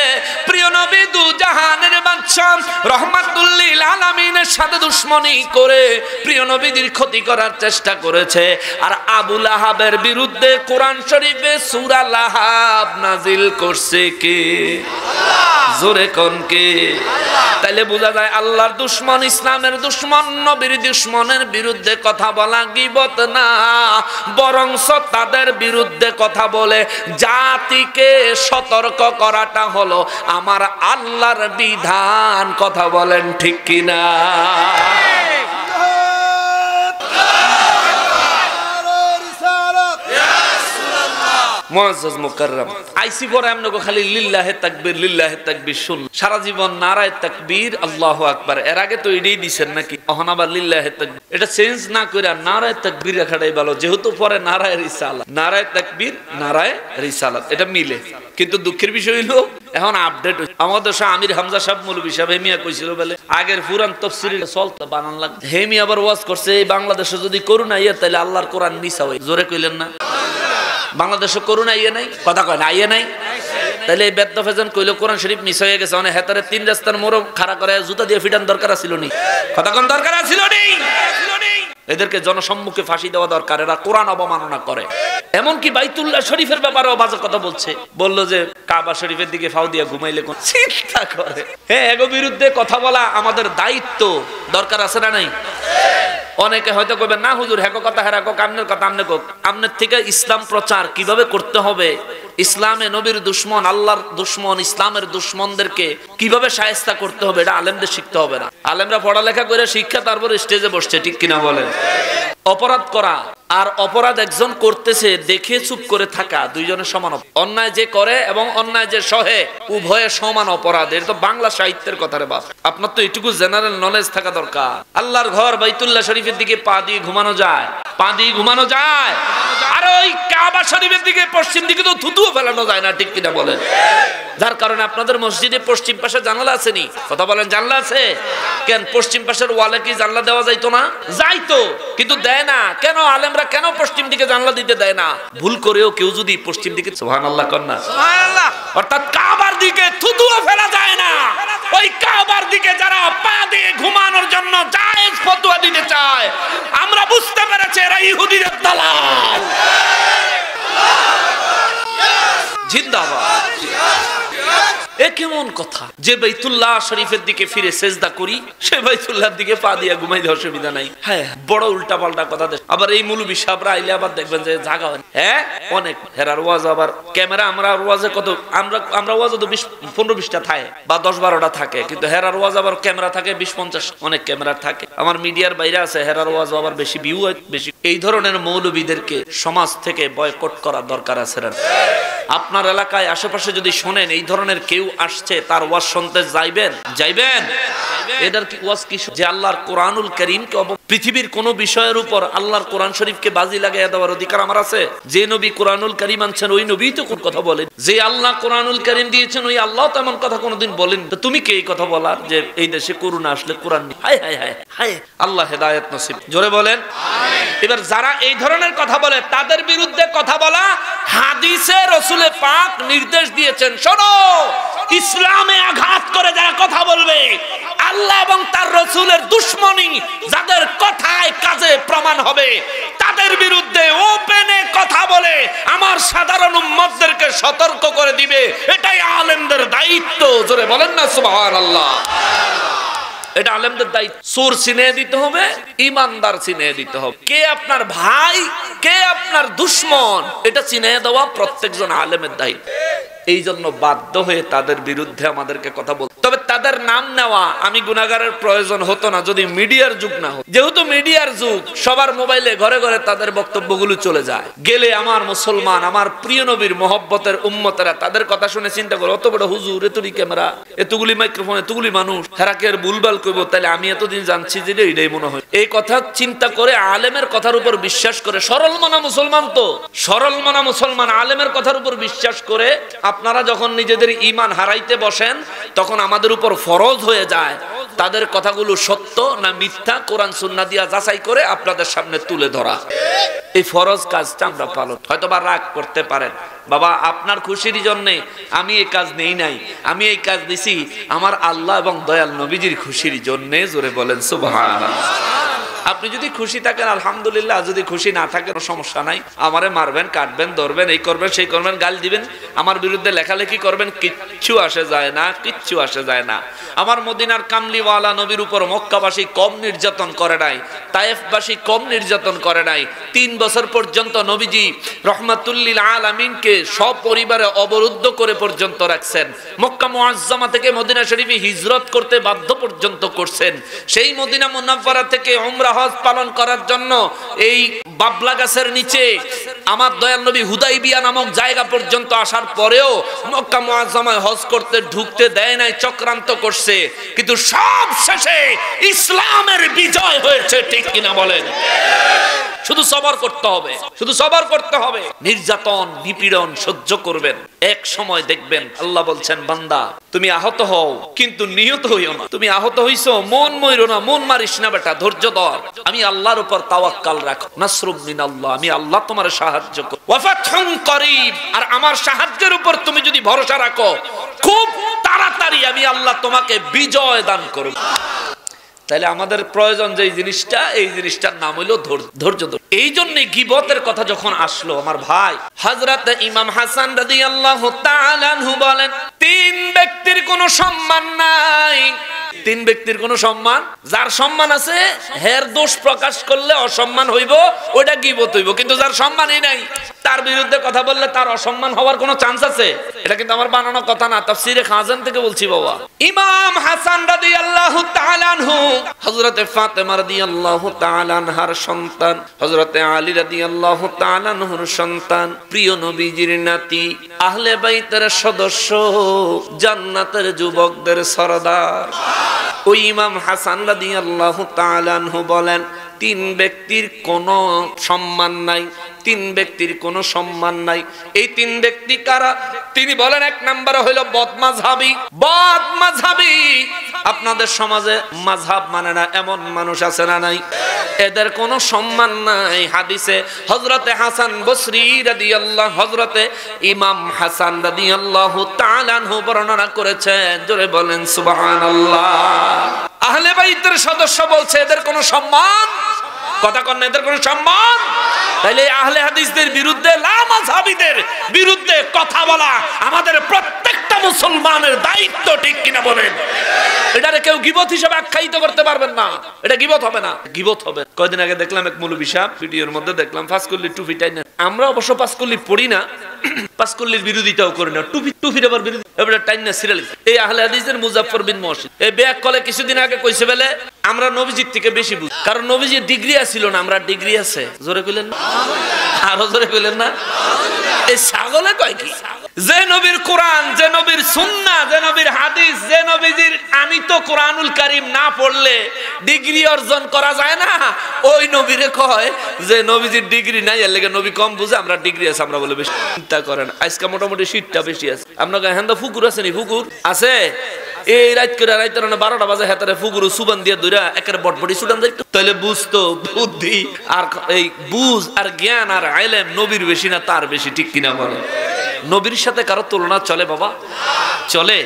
প্রিয় নবী দু জাহানের বাদশা রাহমাতুল লিল আলামিনের সাথে দুশমনি করে প্রিয় নবীর ক্ষতি করার চেষ্টা করেছে। আর আবু লাহাবের বিরুদ্ধে কোরআন শরীফে সূরা লাহাব নাজিল করছে কে? আল্লাহ। জোরে কোন কে? আল্লাহ। তাইলে বোঝা যায় আল্লাহর দুশমন, ইসলামের দুশমন, নবীর দুশমনের বিরুদ্ধে কথা বলা গীবত না, বরংস তাদের বিরুদ্ধে কথা বলে জাতিকে সতর্ক করাটা হলো আমার আল্লাহর বিধান। কথা বলেন ঠিক কিনা? মুআজ্জাজ মুকাররম আইসি পরে আমনগো খালি লিল্লাহে তাকবীর, লিল্লাহে তাকবীর শুন, সারা জীবন নারায়ে তাকবীর, আল্লাহু আকবার। এর আগে তো এটাই দিছেন নাকি? এখন আবার লিল্লাহে তাকবীর, এটা চেঞ্জ না কইরা নারায়ে তাকবীর রাখাটাই ভালো, যেহেতু পরে নারায়ে রিসালাত, নারায়ে তাকবীর, নারায়ে রিসালাত, এটা মিলে। কিন্তু দুঃখের বিষয় হলো এখন আপডেট আমাদের দেশে আমির হামজা সাহেব মৌলভী সাহেব হেমিয়া কইছিল বলে আগের পুরান তাফসীর চলতে বানান লাগবে। হেমি আবার ওয়াজ করছে এই বাংলাদেশে যদি করুণা ইয়ে তাহলে আল্লাহর কোরআন মিছা হয়। জোরে কইলেন না? বাংলাদেশে করুণা ইয়ে নাই, কথা কয় না ইয়ে নাই, তাহলে এই বেদ ফেজন কইলো কোরআন শরীফ মিস হয়ে গেছে। মানে হেতারে 3 রাস্তার মোড় খাড়া করে জুতা দিয়ে ফিটান দরকার ছিল নি, কথা কোন দরকার ছিল নি? এদেরকে জনসম্মুখে ফাঁসি দেওয়া দরকার, এরা কোরআন অবমাননা করে। এমনকি বাইতুল্লাহ শরীফের ব্যাপারেও বাজে কথা বলছে, বললো যে কাবা শরীফের দিকে ফাও দিয়া ঘুমাইলে কোন চিন্তা করে। হ্যাঁ, এগো বিরুদ্ধে কথা বলা আমাদের দায়িত্ব, দরকার আছে না নাই? অনেকে হয়তো কইবেন না হুজুর হ্যাঁ কথা হ্যাঁ কোক আমনের কথা আমনে কোক। আমনের থেকে ইসলাম প্রচার কিভাবে করতে হবে, ইসলামে নবীর দুশমন, আল্লাহর দুশমন, ইসলামের দুশমনদেরকে কিভাবে শায়েস্তা করতে হবে এটা আলেমদের শিখতে হবে না। আলেমরা পড়ালেখা করে শিক্ষা তারপর স্টেজে বসছে, ঠিক কিনা বলেন? অপরাধ করা আর অপরাধ একজন করতেছে দেখে চুপ করে থাকা দুইজনের সমান। অন্যায় যে করে এবং অন্যায় যে সহে উভয়ে সমান অপরাধ। এটা তো বাংলা সাহিত্যের কথা রে বাপ। আপনার তো এটুকু জেনারেল নলেজ থাকা দরকার। আল্লাহর ঘর বাইতুল্লাহ শরীফের দিকে পা দিয়ে ঘুমানো যায়, পা দিয়ে ঘুমানো যায়, আর ওই কাবা শরীফের দিকে পশ্চিম দিকে তো থুতুও ফেলানো যায় না, ঠিক কিনা বলেন? যার কারণে আপনাদের মসজিদে পশ্চিম পাশে জানালা আছে নি? কথা বলেন, জানলা আছে কেন? পশ্চিম পাশের ওয়ালে কি জানলা দেওয়া যাইতো না? যাইতো, কিন্তু দেয় না কেন? আলেমরা কেন পশ্চিম দিকে জানলা দিতে দেয় না? ভুল করেও কেউ যদি পশ্চিম দিকে, সুবহানাল্লাহ কর না, সুবহানাল্লাহ, অর্থাৎ কাবার দিকে থুতুও ফেলা যায় না। ওই কাবার দিকে যারা পা দিয়ে ঘুমানোর জন্য জায়েজ ফতোয়া দিতে চায়, আমরা বুঝতে পেরেছি এরা ইহুদিদের দালাল। জিন্দাবাদ। এ কেমন কথা যে বাইতুল্লাহ শরীফের দিকে ফিরে সেজদা করি, সে বাইতুল্লাহর দিকে পা দিয়া ঘুমাইতে অসুবিধা নাই? হ্যাঁ, বড় উল্টা পাল্টা কথা। আবার এই মৌলবী সাহেবরা আইলে আবার দেখবেন যে জায়গা হয়, হ্যাঁ অনেক হেরার ওয়াজ, আবার ক্যামেরা, আমরা ওয়াজে কত আমরা ওয়াজে তো 15-20টা থাকে বা 10-12টা থাকে, কিন্তু হেরার ওয়াজ আবার ক্যামেরা থাকে 20-50, অনেক ক্যামেরা থাকে। আমার মিডিয়ার বাইরে আছে, হেরার ওয়াজ আবার বেশি ভিউ হয় বেশি। এই ধরনের মৌলবীদেরকে সমাজ থেকে বয়কট করা দরকার আছে। আপনার এলাকায় আশেপাশে যদি শোনেন এই ধরনের কেউ আসছে, তার ওয়াজ শুনতে যাইবেন? এটার কি ওয়াজ কি? যে আল্লাহর কোরআনুল কারীমকে, পৃথিবীর কোন বিষয়ের উপর আল্লাহর কোরআন শরীফকে বাজি লাগাইয়া দেওয়ার অধিকার আমার আছে? যে নবী কোরআনুল কারীম আনছেন ওই নবী তো কোন কথা বলেন? যে আল্লাহ কোরআনুল কারীম দিয়েছেন ওই আল্লাহ তো এমন কথা কোনোদিন বলেন? তো তুমি কে এই কথা বলার যে এই দেশে করুণা আসলে কোরআন নেই? হায় হায় হায় হায়, আল্লাহ হেদায়েত নসিব। জোরে বলেন আমিন। এবার যারা এই ধরনের কথা বলে তাদের বিরুদ্ধে কথা বলা, হাদিসে রাসূলে পাক নির্দেশ দিয়েছেন, শোনো, ইসলামে আঘাত করে যারা কথা বলবে, আল্লাহ এবং তার রাসূলের দুশমনী যাদের কথায় কাজে প্রমাণ হবে, তাদের বিরুদ্ধে ওপেনে কথা বলে আমার সাধারণ উম্মতদেরকে সতর্ক করে দিবে। এটাই আলেমদের দায়িত্ব। জোরে বলেন না সুবহানাল্লাহ। এটা আলেমদের দায়িত্ব। চোর চিনিয়ে দিতে হবে, ইমানদার চিনিয়ে দিতে হবে, কে আপনার ভাই কে আপনার দুশমন এটা চিনিয়ে দেওয়া প্রত্যেকজন আলেমের দায়িত্ব। এই জন্য বাধ্য হয়ে তাদের বিরুদ্ধে আমাদেরকে কথা বলতে। তবে তাদের নাম নেওয়া আমি গুনাহগারের প্রয়োজন হতো না যদি মিডিয়ার যুগ না হতো। যেহেতু মিডিয়ার যুগ, সবার মোবাইলে ঘরে ঘরে তাদের বক্তব্যগুলো চলে যায়। গেলে আমার মুসলমান, আমার প্রিয় নবীর মহব্বতের উম্মতেরা তাদের কথা শুনে চিন্তা করে, অত বড় হুজুর, এতগুলি ক্যামেরা, এতগুলি মাইক্রোফোন, এতগুলি মানুষ, হেরাকে আর ভুলভাল কইব, তাহলে আমি এতদিন জানছি যে এটাই মনে হয়। এই কথা চিন্তা করে আলেমের কথার উপর বিশ্বাস করে, সরল মনা মুসলমান, তো সরল মনা মুসলমান আলেমের কথার উপর বিশ্বাস করে আপনারা যখন নিজেদের ঈমান হারাইতে বসেন, তখন আমাদের উপর ফরজ হয়ে যায় তাদের কথাগুলো সত্য না মিথ্যা কোরআন সুন্নাহ দিয়া যাচাই করে আপনাদের সামনে তুলে ধরা। এই ফরজ কাজটা আমরা পালন। হয়তোবা রাগ করতে পারেন, বাবা আপনার খুশির জন্য আমি এই কাজ নেই নাই, আমি এই কাজ দিছি আমার আল্লাহ এবং দয়াল নবীজির খুশির জন্য। জোরে বলেন সুবহানাল্লাহ। আপনি যদি খুশি থাকেন আলহামদুলিল্লাহ, যদি খুশি না থাকেন সমস্যা নাই। আমারে মারবেন, কাটবেন, ধরবেন, এই করবেন, সেই করবেন, গাল দিবেন, আমার বিরুদ্ধে লেখালেখি করবেন, কিচ্ছু আসে যায় না, কিচ্ছু আসে যায় না। আমার মদিনার কামলিওয়ালা নবীর উপর মক্কাবাসী কম নির্যাতন করে নাই, তায়েফবাসী কম নির্যাতন করে নাই। 3 বছর পর্যন্ত নবীজি রহমাতুল্লিল আলামিনকে সপরিবারে অবরুদ্ধ করে পর্যন্ত রাখছেন। মক্কা মুআজ্জামা থেকে মদিনা শরীফে হিজরত করতে বাধ্য পর্যন্ত করছেন। সেই মদিনা মুনাফফারা থেকে উমরা হজ পালন করার জন্য এই বাবলা গাছের নিচে আমার দয়াল নবী হুদাইবিয়া নামক জায়গা পর্যন্ত আসার পরেও মক্কা মুআজ্জামায় হজ করতে ঢুকতে দেয় নাই, চক্রান্ত করছে। কিন্তু সব শেষে ইসলামের বিজয় হয়েছে, ঠিক কিনা বলেন? শুধু সবর করতে হবে, শুধু সবর করতে হবে। নির্যাতন নিপীড়ন সহ্য করবেন, এক সময় দেখবেন আল্লাহ বলছেন বান্দা তুমি আহত হও কিন্তু নিহত হইও না। তুমি আহত হইছো, মন মইরো না, মন মারিস না বেটা, ধৈর্য ধর। আমি আল্লাহর উপর তাওয়াক্কাল রাখো। নাসরুম মিনাল্লাহ, আমি আল্লাহ তোমার সাহায্য করব। ওয়া ফাতহুন করিব, আর আমার সাহায্যের উপর তুমি যদি ভরসা রাখো খুব তাড়াতাড়ি আমি আল্লাহ তোমাকে বিজয় দান করব। তাহলে আমাদের প্রয়োজন যে জিনিসটা, এই জিনিসটার নাম হলো ধৈর্য। এই জন্য গীবতের কথা যখন আসলো আমার ভাই, হযরত ইমাম হাসান রাদিয়াল্লাহু তাআলা আনহু বলেন তিন ব্যক্তির কোনো সম্মান নাই। তিন ব্যক্তির কোনো সম্মান, যার সম্মান আছে হের দোষ প্রকাশ করলে অসম্মান হইব, ওইটা গীবত হইব। কিন্তু যার সম্মানই নাই তার বিরুদ্ধে কথা বললে তার অসম্মান হওয়ার কোনো চান্স আছে? এটা কিন্তু আমার বানানো কথা না, তাফসীরে খাজান থেকে বলছি বাবা। ইমাম হাসান রাদিয়াল্লাহু তাআলা আনহু হযরতে ফাতেমা রাদিয়াল্লাহু তাআলা আনহার সন্তান, হযরতে আলী রাদিয়াল্লাহু তাআলা আনহুর সন্তান, প্রিয় নবীজির নাতি, আহলে বাইতের সদস্য, জান্নাতের যুবকদের সরদার। ওই ইমাম হাসান রাদিয়াল্লাহু তাআলা আনহু বলেন তিন ব্যক্তির কোনো সম্মান নাই, তিন ব্যক্তির কোনো সম্মান নাই। এই তিন ব্যক্তি কারা? তিনি বলেন এক নম্বরে হইল বদমাযহাবী। বদমাযহাবী, আপনাদের সমাজে মাযহাব মানে না এমন মানুষ আছে না নাই? এদের কোনো সম্মান নাই। হাদিসে হযরতে হাসান বসরি রাদিয়াল্লাহু, হযরতে ইমাম হাসান রাদিয়াল্লাহু তাআলা আনহু বর্ণনা করেছেন, জোরে বলেন সুবহানাল্লাহ। আহলে বাইতের সদস্য বলছে এদের কোনো সম্মান, কথা কন না, এদের কোনো সম্মান। তাইলে আহলে হাদিসদের বিরুদ্ধে, লামাযহাবীদের বিরুদ্ধে কথা বলা আমাদের প্রত্যেকটা মুসলমানের দায়িত্ব, ঠিক কিনা বলেন? এটারে কেউ গীবত হিসেবে আখ্যায়িত করতে পারবেন না, এটা গীবত হবে না। গীবত হবে। কয়দিন আগে দেখলাম এক মৌলভী সাহেব ভিডিওর মধ্যে দেখলাম পাঁচকল্লির টুপি টাইনা। আমরা অবশ্য পাঁচকল্লি পড়ি না, পাঁচকল্লির বিরোধিতাও করি না, টুপির আবার বিরোধী এবারে টাইনা সিরিয়াল। এই আহলে হাদিসের মুজাফফর বিন মুহসিন এই ব্যাক কলে কিছুদিন আগে কইছে বলে আমরা নবীজির থেকে বেশি বুঝি, কারণ নবীজির ডিগ্রি ছিল না, আমরা ডিগ্রি আছে। জোরে কইলেন না, আরো জোরে কইলেন না। এই ছাগলে কয় কি? যে নবীর কোরআন, যে নবীর সুন্নাহ, যে নবীর হাদিস, যে নবীজির আনিত কোরআনুল কারীম না পড়লে ডিগ্রি অর্জন করা যায় না, ওই নবীরে কয় যে নবীজির ডিগ্রি নাই, এর লাগি নবী কম বুঝে, আমরা ডিগ্রি আছে, আমরা বলে বেশি। চিন্তা করেন আজকে মোটামুটি শীতটা বেশি আছে। আপনার গায়ে হেন্দা ফুকুর আছে নি? ফুকুর আছে। এই রাত করে রাইতে 12টা বাজে হেতারে ফুকুর সুবান দিয়ে দইরা একেবারে বটবটি সুদান যাইতো। তাইলে বুঝতো বুদ্ধি আর এই বুঝ আর জ্ঞান আর ইলম নবীর বেশি না তার বেশি, ঠিক কিনা বলে? নবীর সাথে কারো তুলনা চলে বাবা? চলে?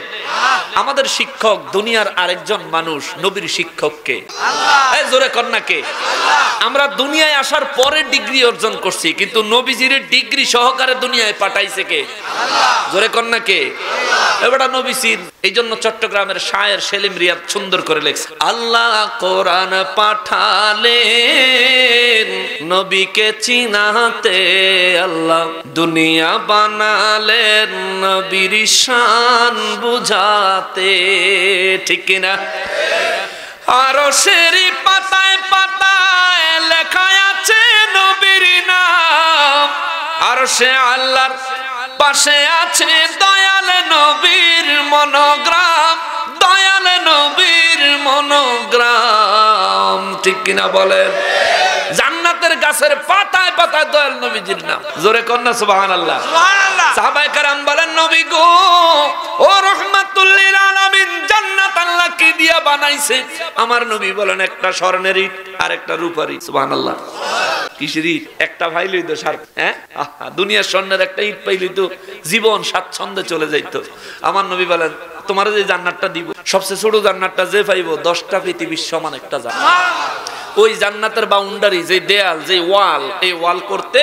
আমাদের শিক্ষক দুনিয়ার আরেকজন মানুষ, নবীর শিক্ষককে এই জোরে কন্যাকে আমরা দুনিয়ায় আসার পরে ডিগ্রি অর্জন করছি, কিন্তু নবীজির ডিগ্রি সহকারে দুনিয়ায় পাঠাইছে কে? জোরে কন্যাকে? এবারে নবীজির। এই জন্য চট্টগ্রামের শায়ের সেলিম রিয়াদ সুন্দর করে লেখছে, আল্লাহ কোরআন পাঠালেন নবীকে চিনাতে, আল্লাহ দুনিয়া বানালেন নবীর শান বুঝাতে, ঠিক কিনা? আরশের পাতায় পাতায় লেখা আছে নবীর নাম, আরশে আল্লাহর পাশে আছে দয়াল নবীর মনোগ্রাম, দয়াল নবীর মনোগ্রাম, ঠিক কিনা বলেন? জান্নাতের গাছের পাতায় পাতায় দয়াল নবীজির নাম। জোরে কন্যা সুবহানাল্লাহ। সাহাবায়ে কেরাম বলেন নবী গো ও রাহমাতুল লিল আলামিন, জান্নাত আল্লাহ কি দিয়া বানাইছে? আমার নবী বলেন একটা স্বর্ণের ইট আর একটা রূপার ইট। সুবহানাল্লাহ। কিসের ইট? একটা ভাইলই তো সার, হ্যাঁ দুনিয়ার স্বর্ণের একটা ইট পাইলি তো জীবন স্বাচ্ছন্দ্যে চলে যাইতো। আমার নবী বলেন তোমার যে জান্নাতটা দিব, সবচেয়ে ছোট জান্নাতটা যে পাইবো 10টা পৃথিবীর সমান একটা জান্নাত। ওই জান্নাতের বাউন্ডারি, যে দেয়াল, যে ওয়াল, এই ওয়াল করতে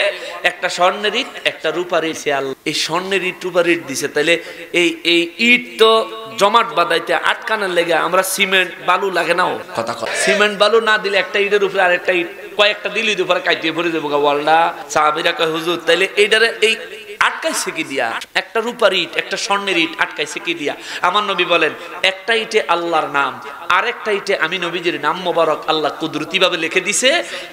একটা স্বর্ণের ইট একটা রূপার ইট, এই স্বর্ণের ইট রূপার ইট দিছে। তাহলে এই ইট তো জমাট বাঁধাইতে আটকানোর লেগে আমরা সিমেন্ট বালু লাগে না, কথা কথা সিমেন্ট বালু না দিলে একটা ইটের উপরে আরেকটা ইট কয়েকটা দিলি উপরে কাটিয়ে ভরে দেবো ওয়ালটা। সাহাবীরা কয় হুজুর তাইলে এইটারে এই আটকাইছে কি দিয়া? একটা রূপার ইট একটা স্বর্ণের ইট আটকাইছে কি দিয়া? আমার নবী বলেন একটা ইটে আল্লাহর নাম, আরেকটা ইটে আমি নবীজির নাম মোবারক আল্লাহ কুদরতি ভাবে লিখে দিছে,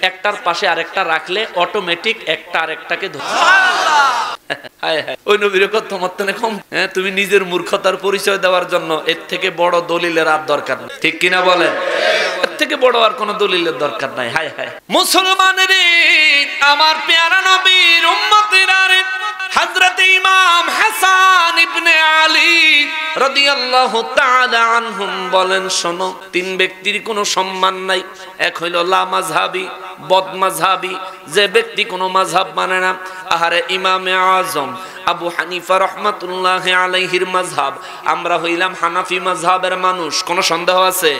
একটার পাশে আরেকটা রাখলে অটোমেটিক একটা আরেকটাকে ধরে। হায় হায়, ওই নবীর কথা মতনে কম। হ্যাঁ, তুমি নিজের মূর্খতার পরিচয় দেওয়ার জন্য এর থেকে বড় দলিলের আর দরকার নেই, ঠিক কিনা বলেন? থেকে বড় আর কোনো দলিলের দরকার নাই। হায় হায় মুসলমানের আমার পেয়ারা নবীর উম্মতেরা রে, হযরত ইমাম হাসান ইবনে আলী রাদিয়াল্লাহু তাআলা আনহুম বলেন, শোনো, তিন ব্যক্তির কোনো সম্মান নাই। এক হইল লা মাযহাবী, বদ মাযহাবী, যে ব্যক্তি কোনো মাযহাব মানে না। আহারে ইমামে আজম আবু হানিফা রহমাতুল্লাহি আলাইহির মাযহাব, আমরা হইলাম হানাফি মাযহাবের মানুষ, কোনো সন্দেহ আছে?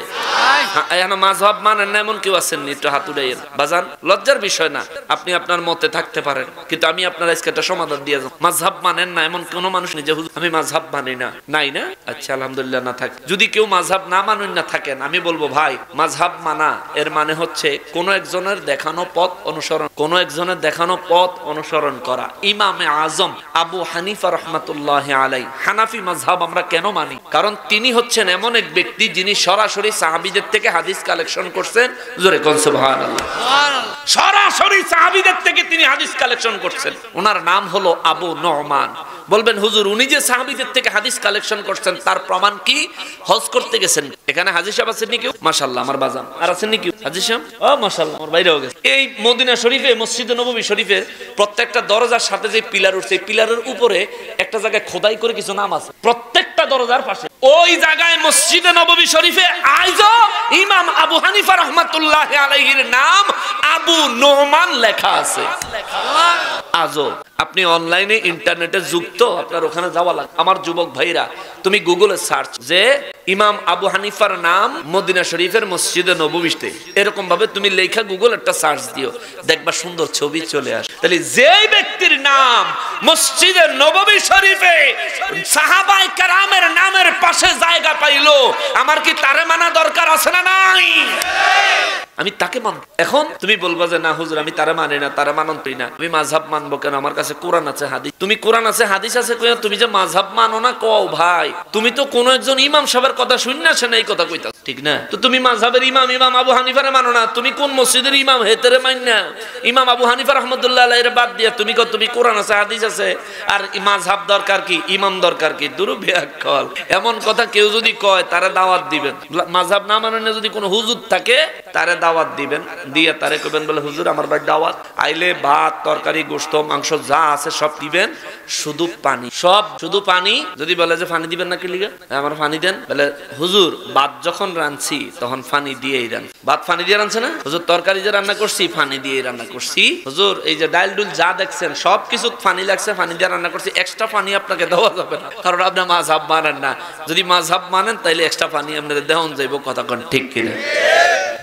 এখন মাযহাব মানেন না এমন কেউ আছেন? একটু হাত উঠাইয়েন বাজান, লজ্জার বিষয় না, আপনি আপনার মতে থাকতে পারেন, কিন্তু আমি আপনার আজকে একটা সমাধান দিয়ে যাব। মাযহাব মানেন না এমন কোন মানুষ নেই যে আমি মাযহাব মানি না, নাই না? আচ্ছা আলহামদুলিল্লাহ, না থাকে। যদি কেউ মাযহাব না মানুন না থাকেন, আমি বলবো ভাই, মাযহাব মানা এর মানে হচ্ছে কোন একজনের দেখানো পথ অনুসরণ, কোন একজনের দেখানো পথ অনুসরণ করা। ইমামে আজম আবু হানিফা রহমাতুল্লাহি আলাইহি হানাফি মাযহাব আমরা কেন মানি? কারণ তিনি হচ্ছেন এমন এক ব্যক্তি যিনি সরাসরি সাহাবীদের থেকে হাদিস কালেকশন করছেন। জোরে কোন সুবহানাল্লাহ। সরাসরি সাহাবীদের থেকে তিনি হাদিস কালেকশন করছেন। ওনার নাম হলো আবু নোমান। বলবেন হুজুর, উনি যে সাহাবীদের থেকে হাদিস কালেকশন করছেন তার প্রমাণ কি? হজ করতে গেছেন, এখানে হাজী সাহেব আছেন নাকি? মাশাআল্লাহ, আমার বাজান আর আছেন নাকি হাজী সাহেব? ও মাশাআল্লাহ, আমার বাইরেও গেছে। এই মদিনা শরীফে, মসজিদে নববী শরীফের প্রত্যেকটা দরজার সাথে যে পিলার উঠছে, এই পিলারের উপরে একটা জায়গায় খোদাই করে কিছু নাম আছে, প্রত্যেকটা দরজার পাশে। ওই জায়গায় মসজিদে নববী শরীফে আজও ইমাম আবু হানিফা রাহমাতুল্লাহি আলাইহির নাম আবু নোমান লেখা আছে। আজও আপনি অনলাইনে ইন্টারনেটে যুক্ত, আপনার ওখানে যাওয়া লাগে। আমার যুবক ভাইরা, তুমি গুগলে সার্চ যে ইমাম আবু হানিফার নাম মদিনা শরীফের মসজিদে নববীতে, এরকম ভাবে তুমি লেখা গুগল একটা সার্চ দিও, দেখবা সুন্দর ছবি চলে আসে। তাহলে যে ব্যক্তির নাম মসজিদে নববী শরীফে সাহাবায়ে কেরামের নামের পাশে জায়গা পাইলো, আমার কি তারে মানা দরকার আছে না নাই? আমি তাকে মানব। এখন তুমি বলবা যে না হুজুর, আমি তারে মানি না, তারে মানতই না, আমি মাযহাব মানবো কেন? আমার কাছে কোরআন আছে, হাদিস। তুমি কোরআন আছে, হাদিস আছে, তুমি যে মাযহাব মানো না কও ভাই, তুমি তো কোন একজন ইমাম সাহেবের কথা শুননা সেনা এই কথা কইতা, ঠিক না? তো তুমি মাযহাবের ইমাম ইমাম আবু হানিফারে মানো না, তুমি কোন মসজিদের ইমাম হেতেরে মান না? ইমাম আবু হানিফা রাহমাতুল্লাহ আলাইহির বাদ দিয়া তুমি কও তুমি কোরআন আছে, হাদিস আছে, আর মাযহাব দরকার কি, ইমাম দরকার কি? দুরুবেয়াক্কল। এমন কথা কেউ যদি কয় তারে দাওয়াত দিবেন। মাযহাব না মানেন না যদি কোনো হুজুর থাকে তারে দাওয়াত দিবেন, দিয়ে তারে কইবেন বলে হুজুর আমার বাড়ি দাওয়াত, আইলে ভাত তরকারি গোশত মাংস যা আছে সব দিবেন, শুধু পানি, সব শুধু পানি। যদি বলে যে পানি দিবেন না কি লিগা, আমার পানি দেন, বলে হুজুর ভাত যখন রাঁধছি তখন পানি দিয়েই রান। ভাত পানি দিয়ে রাঁধছে না হুজুর? তরকারি যে রান্না করছি পানি দিয়ে রান্না করছি হুজুর। এই যে ডাল ডুল যা দেখছেন সব কিছু পানি লাগছে, পানি দিয়ে রান্না করছি, এক্সট্রা পানি আপনাকে দেওয়া যাবে না, কারণ আপনি মাযহাব মানেন না। যদি মাযহাব মানেন তাইলে এক্সট্রা পানি আপনাদের দেওয়া যাইব। কথা কোন ঠিক কিনা?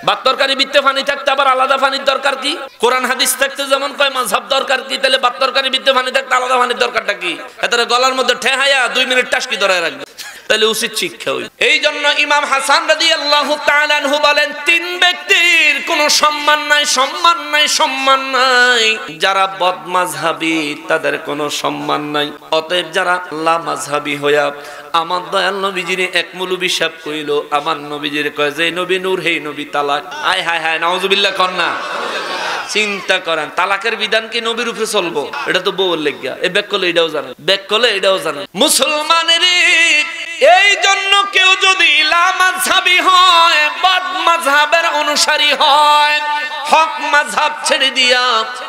ভাত তরকারি বিত্তে পানি থাকতে আবার আলাদা পানির দরকার কি? কোরআন হাদিস থাকতে যেমন কয় মাযহাব দরকার কি, তাহলে ভাত তরকারি বিত্তে পানি থাকতে আলাদা পানির দরকারটা কি? এটারে গলার মধ্যে ঠেহাইয়া 2 মিনিট টাসকি ধরে রাখবে, তাহলে উচিত শিক্ষা হই। এই জন্য ইমাম হাসান রাদিয়াল্লাহু তাআলা আনহু বলেন, তিন ব্যক্তির কোনো সম্মান নাই, সম্মান নাই, সম্মান নাই। যারা বদ মাযহাবী তাদের কোনো সম্মান নাই। অতএব যারা লা মাযহাবী হইয়া আমার দয়াল নবীজির এক মৌলবী সাহেব কইল, আমার নবীজির কয় যে নবী নূর, হে নবী তালাক। আয় হায় হায়, নাউজুবিল্লাহ কন্না। চিন্তা করেন, তালাকের বিধান কি নবীর উপরে চলবো? এটা তো বউর লেগা। এ ব্যাক করলে এটাও জানে, ব্যাক করলে এটাও জানে। মুসলমানের এই জন্য কেউ যদি লা মাযহাবী হয়, বদ মাযহাবের অনুসারী হয়, হক মাযহাব ছেড়ে দিয়া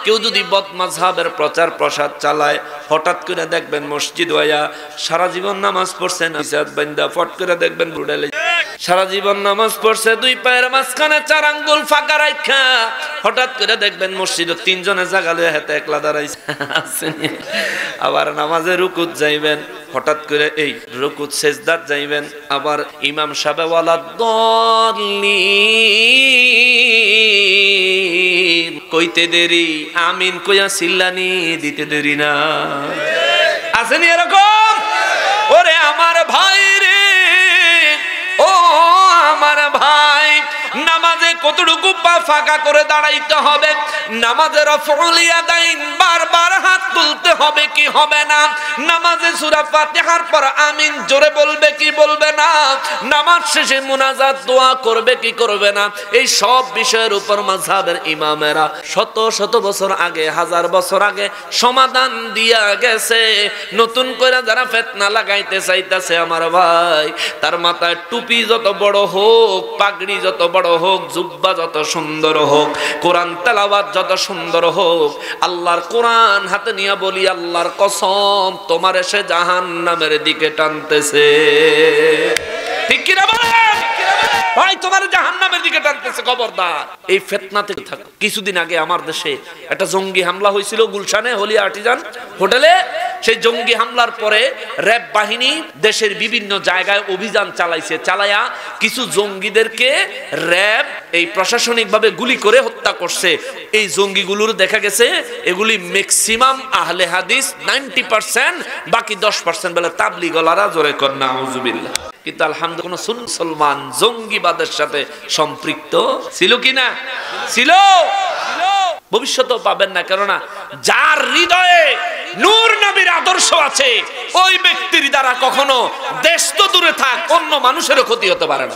কেউ যদি বদ মাযহাবের প্রচার প্রসার চালায়, হঠাৎ করে দেখবেন মসজিদ হইয়া সারা জীবন নামাজ পড়ছেন, ইসাদ বান্দা ফট করে দেখবেন বুড়ালে সারা জীবন নামাজ পড়ছে, 2 পায়ের মাঝখানে 4 আঙ্গুল ফাঁকা রাখা, হঠাৎ করে দেখবেন মসজিদে 3 জনে জাগালে হাতে একলা দাঁড়াইছে। আবার নামাজে রুকুত যাইবেন, হঠাৎ করে এই রুকুত সেজদাত যাইবেন, আবার ইমাম সাহেব ওয়ালা দল্লিন কইতে দেরি, আমিন কইয়া চিল্লানি দিতে দেরি না। আসেনি এরকম? ওরে আমার ভাই রে, ও আমার ভাই, নামাজে কতটুকু পা ফাঁকা করে দাঁড়াইতে হবে, নামাজের রফউল ইয়াদাইন বারবার হাত তুলতে হবে কি হবে না, নামাজে সূরা ফাতিহার পর আমিন জোরে বলবে কি বলবে না, নামাজ শেষে মুনাজাত দোয়া করবে কি করবে না, এই সব বিষয়ের উপর মাযহাবের ইমামেরা শত শত বছর আগে, হাজার বছর আগে সমাধান দিয়া গেছে। নতুন করে যারা ফিতনা লাগাইতে চাইতেছে আমার ভাই, তার মাথায় টুপি যত বড় হোক, পাগড়ি যত বড় হোক, জুব্বা যত সুন্দর হোক, কোরআন তেলাওয়াত যত সুন্দর হোক, আল্লাহর কোরআন হাতে নিয়ে বলি আল্লাহর কসম তোমার এসে জাহান্নামের দিকে টানতেছে। ঠিক কি না বলেন ভাই? তোমার জাহান্নামের দিকে টানতেছে, খবরদার এই ফিতনা থেকে থাকো। কিছুদিন আগে আমার দেশে একটা জঙ্গি হামলা হয়েছিল গুলশানে হলি আর্টিজান হোটেলে। সেই জঙ্গি হামলার পরে র‍্যাব বাহিনী দেশের বিভিন্ন জায়গায় অভিযান চালাইছে, চালায়া কিছু জঙ্গিদেরকে র‍্যাব এই প্রশাসনিকভাবে গুলি করে হত্যা করছে। এই জঙ্গিগুলোর দেখা গেছে এগুলি ম্যাক্সিমাম আহলে হাদিস 90%, বাকি 10% বলে তাবলিগলারা, জোরে কর নাউজুবিল্লাহ। কিন্তু আলহামদুলিল্লাহ কোন সুন্নি মুসলমান জঙ্গিবাদের সাথে সম্পৃক্ত ছিল কিনা? ছিল। ভবিষ্যতেও পাবেন না, কেননা যার হৃদয়ে নূর নবীর আদর্শ আছে ওই ব্যক্তির দ্বারা কখনো দেশ তো দূরে থাক অন্য মানুষেরও ক্ষতি হতে পারে না।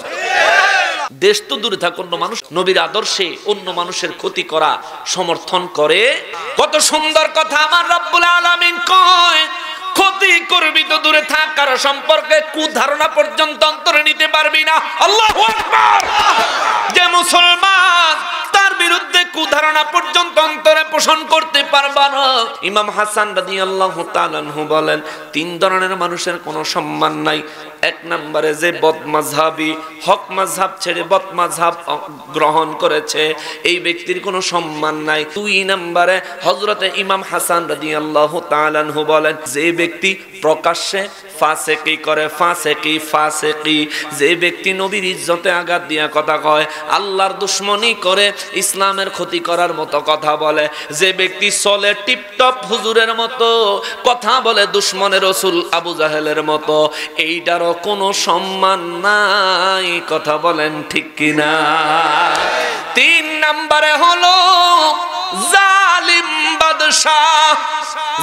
দেশ তো দূরে থাক অন্য মানুষ নবীর আদর্শে অন্য মানুষের ক্ষতি করা সমর্থন করে। কত সুন্দর কথা আমার রব্বুল আলামিন কয়, ক্ষতি করবি তো দূরে থাক, কারো সম্পর্কে কুধারণা পর্যন্ত অন্তরে নিতে পারবি না। আল্লাহু আকবার। যে মুসলমান তার বিরুদ্ধে কুধারণা পর্যন্ত অন্তরে পোষণ করতে পারবা না। ইমাম হাসান রাদিয়াল্লাহু তাআলা আনহু বলেন, তিন ধরনের মানুষের কোনো সম্মান নাই। এক নম্বরে যে বদমাযহাবী, হক মাযহাব ছেড়ে বদমাযহাব গ্রহণ করেছে, এই ব্যক্তির কোনো সম্মান নাই। দুই নম্বরে হযরতে ইমাম হাসান রাদিয়াল্লাহু তাআলা আনহু বলেন, যে ব্যক্তি প্রকাশ্যে ফাসিকি করে, ফাসিকি যে ব্যক্তি নবীর ইজ্জতে আঘাত দিয়া কথা কয়, আল্লাহর দুশমনি করে, ইসলামের ক্ষতি করার মতো কথা বলে, যে ব্যক্তি চলে টিপটপ হুজুরের মতো, কথা বলে দুশমনের রাসূল আবু জাহেলের মতো, এইটারও কোনো সম্মান নাই। কথা বলেন ঠিক কিনা? তিন নম্বরে হলো জালিম বাদশাহ,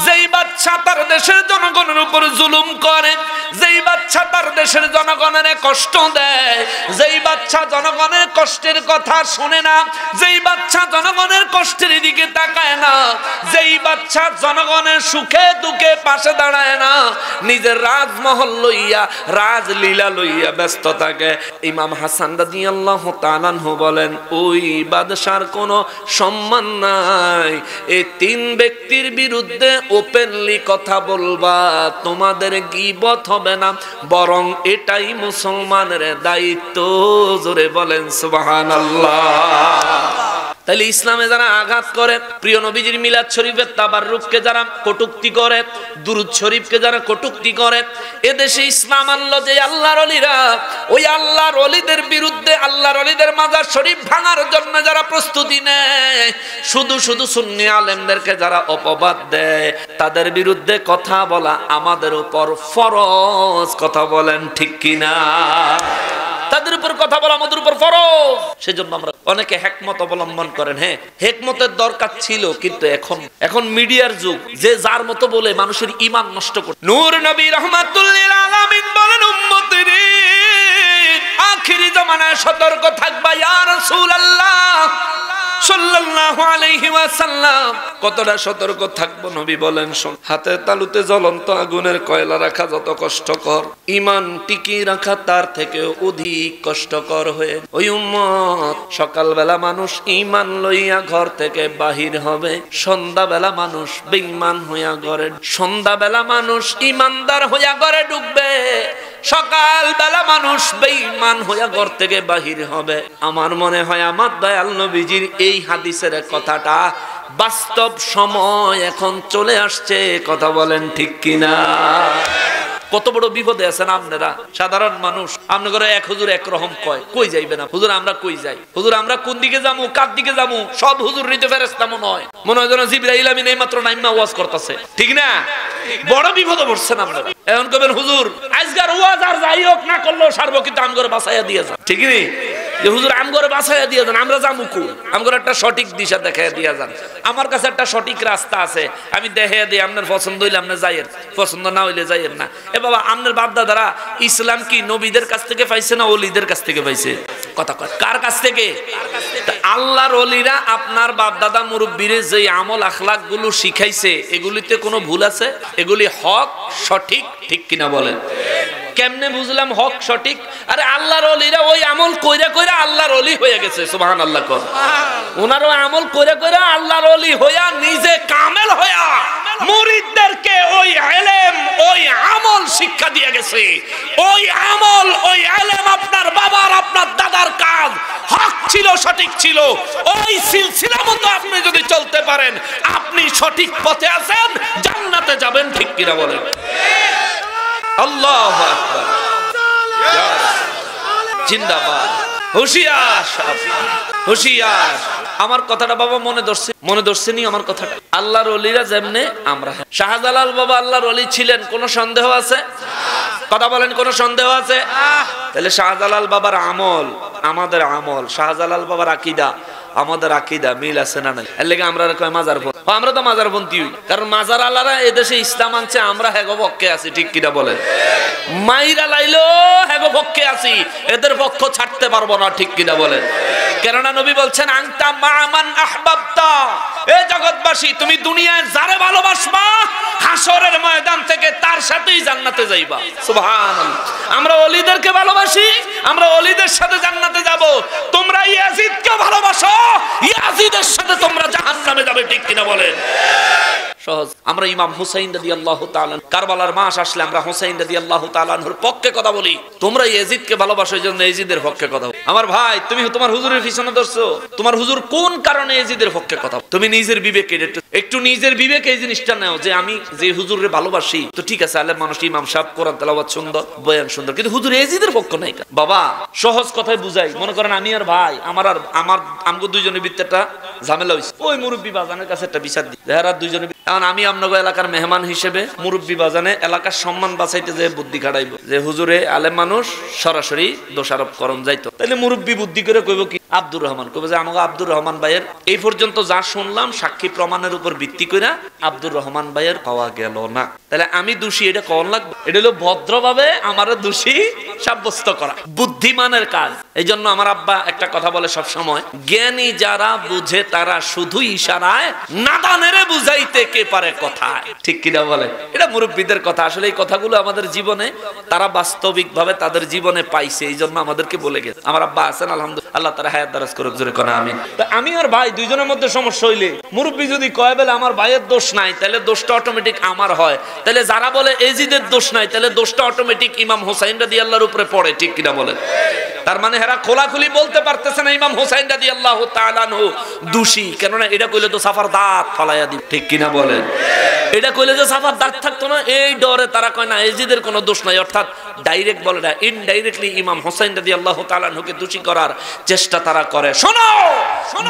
যেই বাদশা তার দেশের জনগণের উপর জুলুম করে, যেই বাদশা তার দেশের জনগণের কষ্ট দেয়, যেই বাদশা জনগণের কষ্টের কথা শোনে না, যেই বাদশা জনগণের কষ্টের দিকে তাকায় না, যেই বাদশা জনগণের সুখে দুঃখে পাশে দাঁড়ায় না, নিজের রাজমহল লইয়া রাজলীলা লইয়া ব্যস্ত থাকে, ইমাম হাসান রাদিয়াল্লাহু তাআলা আনহু বলেন ওই বাদশার কোনো সম্মান নাই। এই তিন ব্যক্তির বিরুদ্ধে ওপেনলি কথা বলবা, তোমাদের গীবত হবে না, বরং এটাই মুসলমানের দায়িত্ব। জোরে বলেন সুবহানাল্লাহ। তাইলে ইসলামে যারা আঘাত করে, প্রিয় নবীজির মিলাদ শরীফের তাবাররুককে যারা কটূক্তি করে, দুরূদ শরীফকে যারা কটূক্তি করে, এদেশে ইসলাম আনলো যে আল্লাহর ওলিরা, ওই আল্লাহর ওলিদের বিরুদ্ধে, আল্লাহর ওলিদের মাজার শরীফ ভাঙার জন্য যারা প্রস্তুতি নেয়, শুধু শুধু সুন্নি আলেমদেরকে যারা অপবাদ দেয়, তাদের বিরুদ্ধে কথা বলা আমাদের উপর ফরজ। কথা বলেন ঠিক কিনা? তাদের উপর কথা বলা আমাদের উপর ফরজ। সেজন্য আমরা অনেকে হিকমত অবলম্বন করেন। হ্যাঁ, হিকমতের দরকার ছিল, কিন্তু এখন মিডিয়ার যুগ, যে যার মতো বলে মানুষের ঈমান নষ্ট করে। নূর নবী রাহমাতুল লিল আলামিন বলেন, উম্মতেরে আখিরি জামানায় সতর্ক থাকবা ইয়া রাসূলুল্লাহ সাল্লাল্লাহু আলাইহি ওয়াসাল্লাম। কতটা সতর্ক থাকবো নবী বলেন, হাতের তালুতে জ্বলন্ত আগুনের কয়লা রাখা যত কষ্টকর, ঈমান টিকিয়ে রাখা তার থেকে অধিক কষ্টকর হয়ে ওই উম্মত। সকালবেলা মানুষ ঈমান লইয়া ঘর থেকে বাহির হবে, সন্ধ্যাবেলা মানুষ বেঈমান হইয়া ঘরে, সন্ধ্যাবেলা মানুষ ঈমানদার হইয়া ঘরে ঢুকবে, সকালবেলা মানুষ বেঈমান হইয়া ঘর থেকে বাহির হবে। আমার মনে হয় আমার দয়াল নবীজির এই হাদিসের কথাটা বাস্তব সময় এখন চলে আসছে। কথা বলেন ঠিক কিনা? কত বড় বিপদে আছেন আপনারা সাধারণ মানুষ। আপনি করে এক হুজুর এক রকম কয়, কই যাইবেন হুজুর? আমরা কই যাই হুজুর? আমরা কোন দিকে যাবো, কার দিকে যাবো? সব হুজুর নিতে ফেরেশতা মনে হয়, মনে হয় যেন জিবরাইল আমিন এই মাত্র নাইমা ওয়াজ করতেছে। ঠিক না? বড় বিপদে পড়ছেন আপনারা। এখন কবেন হুজুর আজকার ওয়াজ আর যাই হোক না করলেও সারবো, কিন্তু আমগরে বাঁচাইয়া দিয়ে যান। ঠিক নেই? যে হুজুর আমগরে বাছাইয়া দিয়ে যান, আমরা যাবো কই, আমগরে একটা সঠিক দিশা দেখাইয়া দিয়া যান, আমার কাছে একটা সঠিক রাস্তা আছে, আমি দেখাইয়া দিই, আপনার পছন্দ হইলে আপনি যাইয়েন, পছন্দ না হইলে যাইয়েন না। এ বাবা, আপনার বাপ দাদারা ইসলাম কি নবীদের কাছ থেকে পাইছে না ওলিদের কাছ থেকে পাইছে? কথা কয় কার কাছ থেকে? আল্লাহর ওলিরা আপনার বাপ দাদা মুরব্বিরে যে আমল আখলাক গুলো শিখাইছে, এগুলিতে কোনো ভুল আছে? এগুলি হক সঠিক, ঠিক কিনা বলেন? কেমনে বুঝলাম হক সঠিক? আরে আল্লাহর ওলিরা ওই আমল কইরা কইরা আল্লাহর ওলি হয়ে গেছে, সুবহানাল্লাহ কর। ওনারও আমল কইরা কইরা আল্লাহর ওলি হইয়া নিজে কামেল হইয়া মুরিদদেরকে ওই ইলম ওই আমল শিক্ষা দিয়ে গেছে। ওই আমল ওই ইলম আপনার বাবার আপনার দাদার কাজ হক ছিল, সঠিক ছিল। ওই সিলসিলা মতো আপনি যদি চলতে পারেন, আপনি সঠিক পথে আছেন, জান্নাতে যাবেন, ঠিক কিনা বলেন? আল্লাহু আকবার, জিন্দাবাদ, হুশিয়ার, হুশিয়ার। আমার কথাটা বাবা মনে ধরছে নি আমার কথাটা? আল্লাহর ওলিরা যেমনে আমরা, শাহজালাল বাবা আল্লাহর ওলি ছিলেন, কোনো সন্দেহ আছে? কথা বলেন, কোনো সন্দেহ আছে? তাহলে শাহজালাল বাবার আমল আমাদের আমল, শাহজালাল বাবার আকীদা আমাদের আকীদা মিল আছে না নাই? এর লাগি আমরা কই মাজার পন্থী, আমরা তো মাজার পন্থী হই, কারণ মাজার আলারা এদেশে ইসলাম আনছে, আমরা হেগো পক্ষে আছি, ঠিক কিনা বলেন? মাইরা লাইলো হেগো পক্ষে আছি, এদের পক্ষ ছাড়তে পারবো না, ঠিক কিনা বলেন? কেননা নবী বলছেন আনতা মা'মান আহবাবতা, এ জগৎবাসী তুমি দুনিয়ায় যারে ভালোবাসবা, হাসরের ময়দান থেকে তার সাথেই জান্নাতে যাইবা। সুবহানাল্লাহ। আমরা ওলিদেরকে ভালোবাসি, আমরা ওলিদের সাথে জান্নাতে যাব। তোমরা ইয়াজিদকে ভালোবাসো, ইয়াজিদের সাথে তোমরা জাহান্নামে যাবে, ঠিক কিনা বলেন? সহজ। আমরা ইমাম হুসাইন রাদিয়াল্লাহু তাআলা, কারবালার মাস আসলে আমরা হুসাইন রাদিয়াল্লাহু তাআলা আনহুর পক্ষে কথা বলি। তোমরা ইয়াজিদকে ভালোবাসো, এজন্য ইয়াজিদের পক্ষে কথা বলো। আমার ভাই, তুমি তোমার হুজুরের পিছনে ধরছো, তোমার হুজুর কোন কারণে ইয়াজিদের পক্ষে কথা? তুমি নিজের বিবেকে একটু নিজের বিবেকে এই জিনিসটা নাও যে আমি যে হুজুরে ভালোবাসি, তো ঠিক আছে, আলেম মানুষ, ইমাম সাহেব কোরআন তেলাওয়াত সুন্দর, বয়ান সুন্দর, কিন্তু হুজুর ইয়াজিদের পক্ষ নাই। বাবা, সহজ কথায় বুঝাই। মনে করেন আমি আর ভাই, আমার আমগো দুইজনের ভিতরটা ঝামেলা হইছে, ওই মুরব্বি বাজানের কাছে একটা বিচার দিই, যারা দুইজনে, এখন আমি আপনাকে এলাকার মেহমান হিসেবে মুরব্বি বাজানে এলাকার সম্মান বাঁচাইতে যে বুদ্ধি খাটাইব যে হুজুরে আলেম মানুষ, সরাসরি দোষারোপ করণ যাইতো, তাহলে মুরব্বি বুদ্ধি করে কইব কি? আব্দুর রহমান কইব যে আমাকে আব্দুর রহমান ভাইয়ের এই পর্যন্ত যা শুনলাম সাক্ষী প্রমাণের উপর ভিত্তি করে আব্দুর রহমান ভাইয়ের পাওয়া গেল না, তাহলে আমি দোষী, এটা কোন লাগবে? এটা হলো ভদ্রভাবে আমার দোষী সাব্যস্ত করা, বুদ্ধিমানের কাজ। এই জন্য আমার আব্বা একটা কথা বলে সব সময়, জ্ঞানী যারা বুঝে তারা শুধু ইশারায়, নাদানেরে বুঝাইতে কে পারে কথায়, ঠিক কিনা বলে? এটা মুরব্বীদের কথা। আসলে এই কথাগুলো আমাদের জীবনে তারা বাস্তবিক ভাবে তাদের জীবনে পাইছে, এই জন্য আমাদেরকে বলে গেছে। আমার আব্বা আছেন আলহামদুলিল্লাহ, আল্লাহ তাআলা হায়াত দারাজ করুক, জোরে কোন আমিন। আমি আর ভাই দুইজনের মধ্যে সমস্যা হইলে মুরব্বী যদি কয় বলে আমার ভাইয়ের দোষ নাই, তাহলে দোষটা অটোমেটিক আমার হয়। তাহলে যারা বলে এজিদের দোষ নাই, তাহলে দোষটা অটোমেটিক ইমাম হুসাইন রাদিয়াল্লাহর উপরে পড়ে, ঠিক কিনা বলেন? তার মানে হেরা খোলাখুলি বলতে পারতেছে না ইমাম হুসাইন রাদিয়াল্লাহু তাআলা আনহু দোষী, কেননা এটা কইলে তো সাফার দাঁত ফালাইয়া দিবে, ঠিক কিনা বলেন? এটা কইলে যে সাফার দাঁত থাকতো না, এই ডরে তারা কয় না এজিদের কোনো দোষ নাই, অর্থাৎ ডাইরেক্ট বলে না, ইনডাইরেক্টলি ইমাম হুসাইন রাদিয়াল্লাহু তাআলা আনহুকে দোষী করার চেষ্টা তারা করে। শোনো,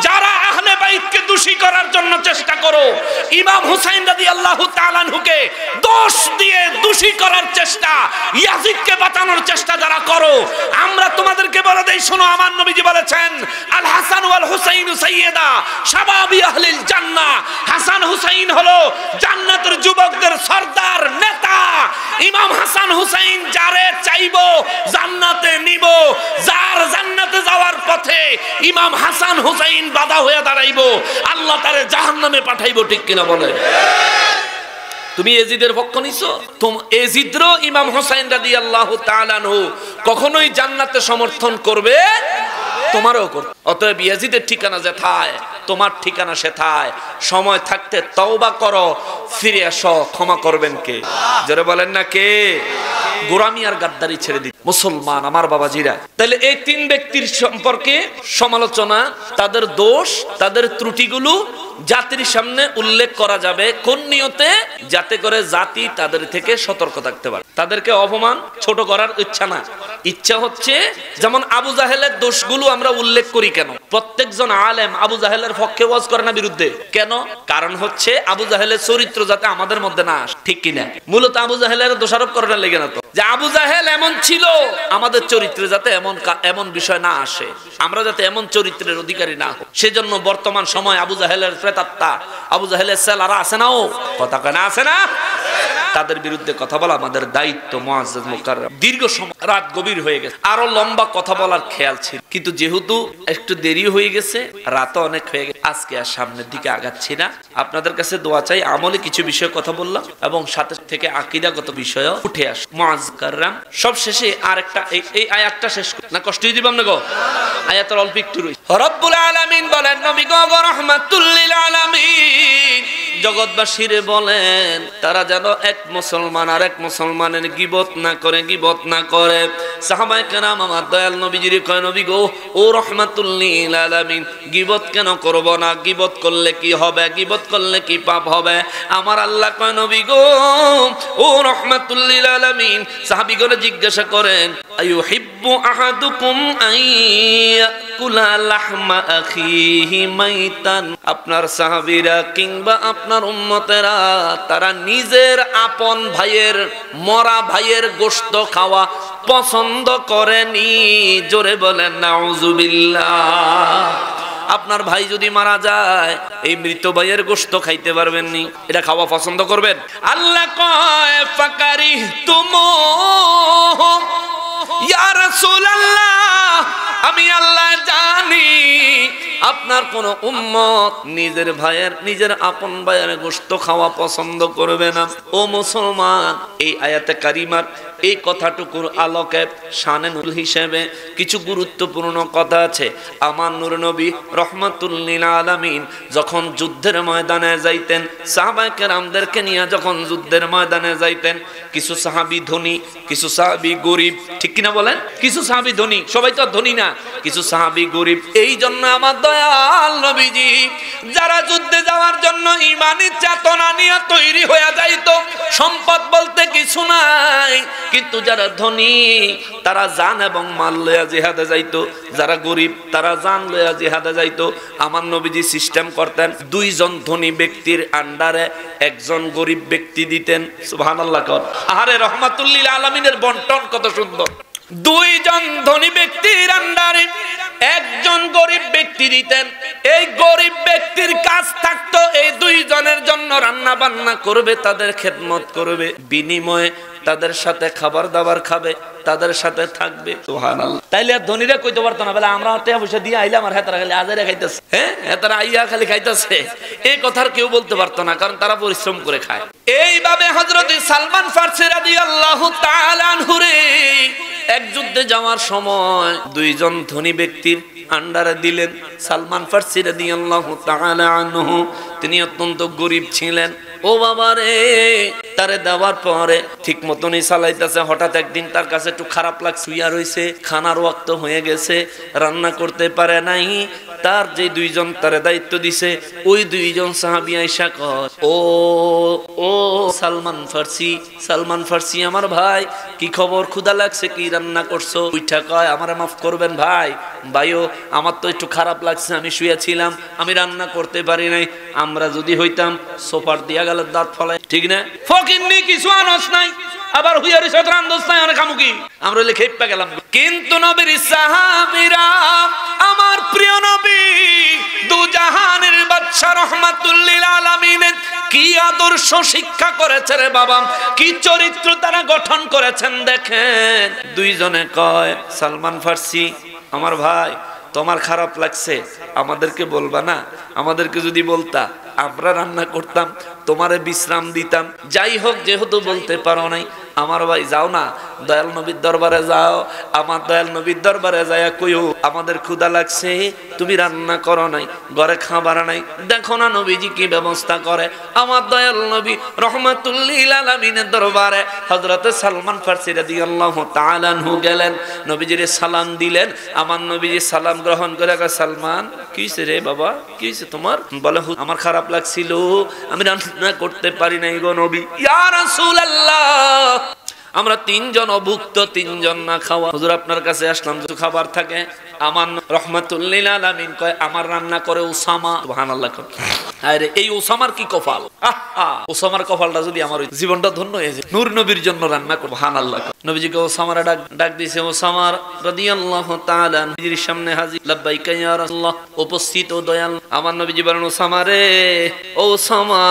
যারা আহলে বাইতকে দোষী করার জন্য চেষ্টা করো, ইমাম হুসাইন রাদিয়াল্লাহু তাআলা আনহুকে দোষ দিয়ে দোষী করার চেষ্টা, ইয়াজিদকে বাঁচানোর চেষ্টা যারা করো, আমরা তোমাদেরকে বলে দেই, শোনো, আমার নবীজি বলেছেন আল হাসান ওয়াল হুসাইন সাইয়্যিদা শাবাবি আহলিল জান্নাহ, হাসান হুসাইন হলো জান্নাতের যুবকদের সরদার, নেতা। ইমাম হাসান হুসাইন যারে চাইবো জান্নাতে নিব, যার জান্নাতে যাওয়ার পথে ইমাম হাসান হুসাইন বাধা হয়ে দাঁড়াইবো, আল্লাহ তারে জাহান্নামে পাঠাইবো, ঠিক কিনা বলে? তুমি এজিদের পক্ষ নিছো, এজিদরও ইমাম হুসাইন রাদিয়াল্লাহু তাআলা আনহু কখনোই জান্নাতে সমর্থন করবে, তোমারও করবে। অতএব ইয়াজিদের ঠিকানা যেথায়, তোমার ঠিকানা সেথায়। সময় থাকতে তওবা করো, ফিরে আসো, ক্ষমা করবেন কে? জোরে বলেন না কে? গোরামি আর গাদ্দারি ছেড়ে দিন মুসলমান আমার বাবাজিরা। তাহলে এই তিন ব্যক্তির সম্পর্কে সমালোচনা, তাদের দোষ, তাদের ত্রুটিগুলো জাতির সামনে উল্লেখ করা যাবে, কোন নিয়তে? যাতে করে জাতি তাদের থেকে সতর্ক থাকতে পারে, তাদেরকে অপমান ছোট করার ইচ্ছা না, ইচ্ছা হচ্ছে যেমন আবু জাহেলের দোষগুলো আমরা উল্লেখ করি কেন? প্রত্যেকজন আলেম আবু জাহেলের পক্ষে ওয়াজ করে না বিরুদ্ধে? কেন? কারণ হচ্ছে আবু জাহেলের চরিত্র যাতে আমাদের মধ্যে না আসে, ঠিক কিনা? মূলত আবু জাহেলের দোষারোপ করে না লেগে না তো, যে আবু জাহেল এমন ছিল, আমাদের চরিত্রে যাতে এমন বিষয় না আসে, আমরা যাতে এমন চরিত্রের অধিকারী না হই। সেজন্য বর্তমান সময় আবু জাহেলের প্রেতাত্মা, আবু জাহেলের সেলারা আছে না, ও কথা কেন আছে না, তাদের বিরুদ্ধে কথা বলা আমাদের দায়িত্ব। মুআজ্জাজ মুকাররম, দীর্ঘ সময় রাত গভীর হয়ে গেছে, আরো লম্বা কথা বলার খেয়াল ছিল, কিন্তু যেহেতু একটু দেরি হয়ে গেছে, রাতও অনেক হয়ে গেছে, আজকে আর সামনের দিকে আগাচ্ছি না। আপনাদের কাছে দোয়া চাই, আমলে কিছু বিষয় কথা বললাম এবং সাথে থেকে আকীদাগত বিষয়ও উঠে আসে। মুআজ্জাজ মুকাররম, সব শেষে আরেকটা এই আয়াতটা শেষ না, কষ্ট দিবাম না গো, আয়াতের অল্প একটু রয়েছে। রব্বুল আলামিন বলেন, নবী গো রাহমাতুল লিল আলামিন, জগৎবাসীরে বলেন তারা যেন এক মুসলমান আর এক মুসলমানের গীবত না করে। সাহাবায়ে কেরাম আমার দয়াল নবীজির কয়, নবী গো ও রাহমাতুল লিল আলামিন, গীবত কেন করব না? গীবত করলে কি হবে? গীবত করলে কি পাপ হবে? আমার আল্লাহ কয়, নবী গো ও রাহমাতুল লিল আলামিন, সাহাবীগণে জিজ্ঞাসা করেন, আইয়ুহিব্বু আহাদুকুম আইয়াকুলা লাহমা আখিহি মাইতান, আপনার সাহাবীরা কিংবা আপনার উম্মতেরা তারা নিজের আপন ভাইয়ের, মরা ভাইয়ের গোশত খাওয়া পছন্দ করেনি? জোরে বলেন নাউজুবিল্লাহ। আপনার ভাই যদি মারা যায়, এই মৃত ভাইয়ের গোশত খাইতে পারবেন নি? এটা খাওয়া পছন্দ করবেন? আল্লাহ কয়, ফাকারিহতুম ইয়া রাসূলুল্লাহ, আমি আল্লাহ জানি আপনার কোন উম্মত নিজের ভাইয়ের, নিজের আপন ভাইয়ের গোশত খাওয়া পছন্দ করবে না। ও মুসলমান, এই আয়াতে কারিমার এই কথাটুকুর আলোকে শানে নূর হিসেবে কিছু গুরুত্বপূর্ণ কথা আছে। আমার নূর নবী রাহমাতুল লিল আলামিন যখন যুদ্ধের ময়দানে যাইতেন, সাহাবায়ে কেরামদেরকে নিয়ে যখন যুদ্ধের ময়দানে যাইতেন, কিছু সাহাবী ধনী, কিছু সাহাবী গরিব, ঠিক কিনা বলেন? কিছু সাহাবী ধনী, সবাই তো ধনী না, কিছু সাহাবী গরিব। এই জন্য আমার দয়াল নবীজি যারা যুদ্ধে যাওয়ার জন্য ঈমানি চেতনা নিয়ে তৈরি হয়ে যাইতো, সম্পদ বলতে কিছু নাই, কিন্তু যারা ধনী তারা জান এবং মাল লইয়া জিহাদে যাইতো, যারা গরিব তারা জান লইয়া জিহাদে যাইতো। আমার নবীজি সিস্টেম করতেন, দুইজন ধনী ব্যক্তির আন্ডারে একজন গরিব ব্যক্তি দিতেন। সুবহানাল্লাহ। আরে রাহমাতুল লিল আলামিনের বন্টন কত সুন্দর। দুইজন ধনী ব্যক্তির আন্ডারে একজন গরিব ব্যক্তি দিতেন। এই গরিব ব্যক্তির কাজ থাকতো এই দুইজনের জন্য রান্না বান্না করবে, তাদের খেদমত করবে, বিনিময়ে তাদের সাথে খাবার দাবার খাবে, তাদের সাথে থাকবে। সুবহানাল্লাহ। তাইলে ধনীরা কইতে পারতো না, বলে আমরা টাকা পয়সা দিয়ে আইলাম আর হেতারা খালি আজারে খাইতেছে, হ্যাঁ হেতারা আইয়া খালি খাইতেছে, এই কথার কেউ বলতে পারতো না, কারণ তারা পরিশ্রম করে খায়। এইভাবে হযরত সালমান ফারসি রাদিয়াল্লাহু তাআলা আনহু এক যুদ্ধে যাওয়ার সময় দুইজন ধনী ব্যক্তির আন্ডারে দিলেন। সালমান ফারসি রাদিয়াল্লাহু তাআলা আনহু তিনি অত্যন্ত গরিব ছিলেন। ও বাবা রে, তারে দেওয়ার পরে ঠিক মতনই চালাইতেছে, হঠাৎ একদিন তার কাছে একটু খারাপ লাগছে, শুইয়া রইছে, খানার ওয়াক্ত হয়ে গেছে, রান্না করতে পারে নাই। তার যে দুইজন তারে দায়িত্ব দিছে, ওই দুইজন সাহাবী আয়েশা কয়, ও সালমান ফারসি আমার ভাই, কি খবর? ক্ষুধা লাগছে, কি রান্না করছো? উইঠা কয়, আমারে মাফ করবেন ভাইও, আমার তো একটু খারাপ লাগছে, আমি শুয়েছিলাম, আমি রান্না করতে পারি নাই। আমরা যদি হইতাম সোফার দিয়া গেল দাঁত ফলায়, ঠিক না? ফকিন্নি কিছু আনস নাই, আবার হুইয়ারি শতরান দোস্ত নাই, অনেক আমুকি আমরা হইলে খেপা গেলাম। কিন্তু নবীর সাহাবীরা, আমার প্রিয় নবী দু জাহানের বাদশা রাহমাতুল লিল আলামিনের কি আদর্শ শিক্ষা করেছে রে বাবা, কি চরিত্র তারা গঠন করেছেন দেখেন। দুইজনে কয়, সালমান ফারসি আমার ভাই, তোমার খারাপ লাগছে, আমাদেরকে বলবা না? আমাদেরকে যদি বলতা আমরা রান্না করতাম, তোমারে বিশ্রাম দিতাম। যাই হোক, যেহেতু বলতে পারো নাই, আমার ভাই যাও না, দয়াল নবীর দরবারে যাও, আমার দয়াল নবীর দরবারে যাইয়া কইও আমাদের ক্ষুধা লাগছে, তুমি রান্না করো নাই, ঘরে খাবার নাই। দেখো না নবীজি কি ব্যবস্থা করে। আমার দয়াল নবী রাহমাতুল লিল আলামিনের দরবারে হযরত সালমান ফারসি রাদিয়াল্লাহু তাআলা আনহু গেলেন, নবীজির সালাম দিলেন। আমার নবীজি সালাম গ্রহণ করে কয়, সালমান কি হইছে রে বাবা, কি হইছে তোমার? বলে, আমার খারাপ লাগছিল, আমি রান্না করতে পারি নাই গো নবী। ইয়া রাসূলুল্লাহ, আমরা তিনজন অভুক্ত, তিনজন না খাওয়া। হুজুর আপনার কাছে আসলাম, কিছু খাবার থাকে। আমার রহমাতুল লিল আলামিন কয় আমার রান্না করে ওসামা। সুবহানাল্লাহ। আরে এই ওসামার কি কপাল! আহা, ওসামার কপালটা যদি আমার জীবনটা ধন্য হয়ে যায়। নূর নবীর জন্য রান্না করে। সুবহানাল্লাহ। নবীজিকে ওসামার ডাক দিয়েছে। ওসামার রাদিয়াল্লাহু তাআলা নবীর সামনে হাজির। লাব্বাইকা ইয়া রাসূলুল্লাহ। উপস্থিত ও দয়াল আমার নবীজি বলেন, ওসামা রে, ওসামা,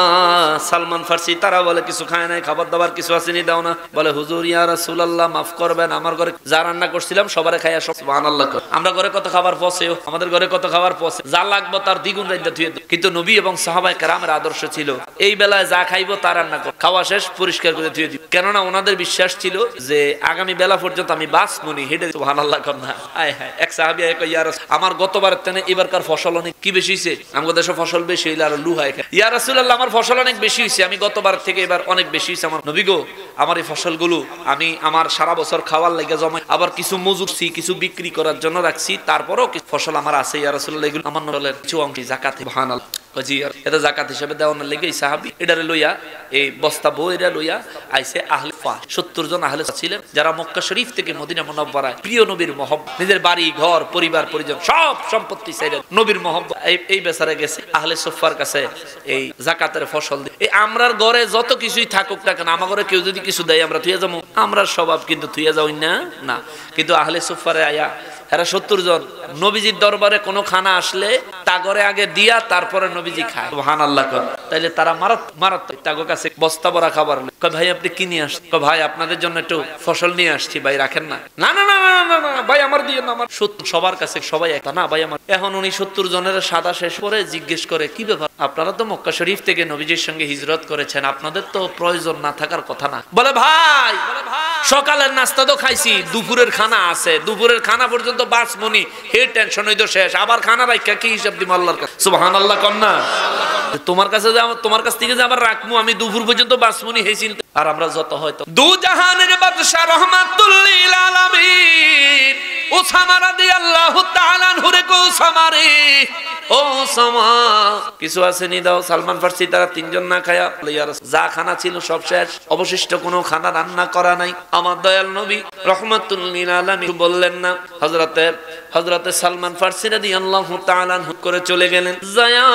সালমান ফার্সি তারা বলে কিছু খায় নাই, খাবার দাবার কিছু আসেনি, দাও না। বলে হুজুর ইয়া রাসূলুল্লাহ মাফ করবেন, আমার ঘরে যা রান্না করছিলাম সবারে খাইয়া সব। সুবহানাল্লাহ। আমরা ঘরে কত খাবার পচে, আমাদের ঘরে কত খাবার পচে, যা লাগবে তার দ্বিগুণ রান্না ধুয়ে। কিন্তু নবী এবং সাহাবায়ে কেরামের আদর্শ ছিল এই বেলায় যা খাইবো তা রান্না কর, খাওয়া শেষ পরিষ্কার করে ধুয়ে দিব। কেননা ওনাদের বিশ্বাস ছিল যে আগামী বেলা পর্যন্ত আমি বাসমনি হেঁটে। সুবহানাল্লাহ। কন্যা আয় হায়, এক সাহাবী কয় ইয়া রাসূল, আমার গতবারের তেনে এবারকার ফসল অনেক কি বেশি হইছে, আমাদের দেশে ফসল বেশি হইলে আর লুহায় খায়। ইয়া রাসূলুল্লাহ, আমার ফসল অনেক বেশি হইছে, আমি গতবার থেকে এবার অনেক বেশি হইছে। আমার নবী গো, আমার এই ফসলগুলো আমি আমার সারা বছর খাওয়ার লাগে জমাই, আবার কিছু মজুরছি, কিছু বিক্রি করার জন্য রাখছি, তারপরও কিছু ফসল আমার আছে। ইয়া রাসূলুল্লাহ, এগুলো আমার নলের কিছু অংশ যাকাত। সুবহানাল্লাহ। এটা যাকাত হিসেবে দেওয়ানোর লেগে এই সাহাবী এটারে লইয়া, এই বস্তা বইরা লইয়া আইছে আহলে ফা। 70 জন আহলে ছিলেন যারা মক্কা শরীফ থেকে মদিনা মুনাওয়ারায় প্রিয় নবীর মহব্বত, নিজের বাড়ি ঘর পরিবার পরিজন সব সম্পত্তি ছেড়ে নবীর মহব্বত এই বেচারা গেছে আহলে সুফার কাছে এই যাকাতের ফসল দিয়ে। এই আমরার ঘরে যত কিছুই থাকুক না কেন, আমার ঘরে কেউ যদি কিছু দেয় আমরা থুইয়া যাবো, আমরার স্বভাব কিন্তু থুইয়া যাই না। না, কিন্তু আহলে সুফারে আয়া এরা 70 জন নবীজির দরবারে কোনো খানা আসলে তা ঘরে আগে দিয়া তারপরে নবীজি খায়। সুবহানাল্লাহ। তাইলে তারা মারাত্মক তাগো কাছে বস্তা ভরা খাবার। কয় ভাই আপনি কি নিয়ে আসছেন? কয় ভাই আপনাদের জন্য একটু ফসল নিয়ে আসছি, ভাই রাখেন না। না না না না না ভাই আমার দিয়ে না, আমার সবার কাছে সবাই একটা না ভাই আমার। এখন উনি 70 জনের সাদা শেষ করে জিজ্ঞেস করে, কি ব্যাপার, আপনারা তো মক্কা শরীফ থেকে নবীজির সঙ্গে হিজরত করেছেন, আপনাদের তো প্রয়োজন না থাকার কথা না। বলে ভাই সকালের নাস্তা তো খাইছি, দুপুরের খানা আছে, দুপুরের খানা পর্যন্ত বাসমনি, হে টেনশন হইতো শেষ, আবার খানা রাখা কি হিসাব দিব আল্লাহর কাছে। সুবহানাল্লাহ। কন্যা তোমার কাছে যে তোমার কাছ থেকে যে আবার রাখমু, আমি দুপুর পর্যন্ত বাসমনি হেছিল। আর আমরা যত হয়তো দু জাহানের বাদশা রহমাতুল লিল আলামিন উসামা রাদিয়াল্লাহু তাআলা আনহু রে, কো উসামা রে, ও উসামা কিছু আসেনি দাও। সালমান ফার্সি তারা তিনজন না খায়া যা খানা ছিল সব শেষ, অবশিষ্ট কোনো খানা রান্না করা নাই। আমার দয়াল নবী রহমাতুল লিল আলামিন বললেন না, হযরতে সালমান ফার্সি রাদিয়াল্লাহু তাআলা আনহু করে চলে গেলেন। যায়া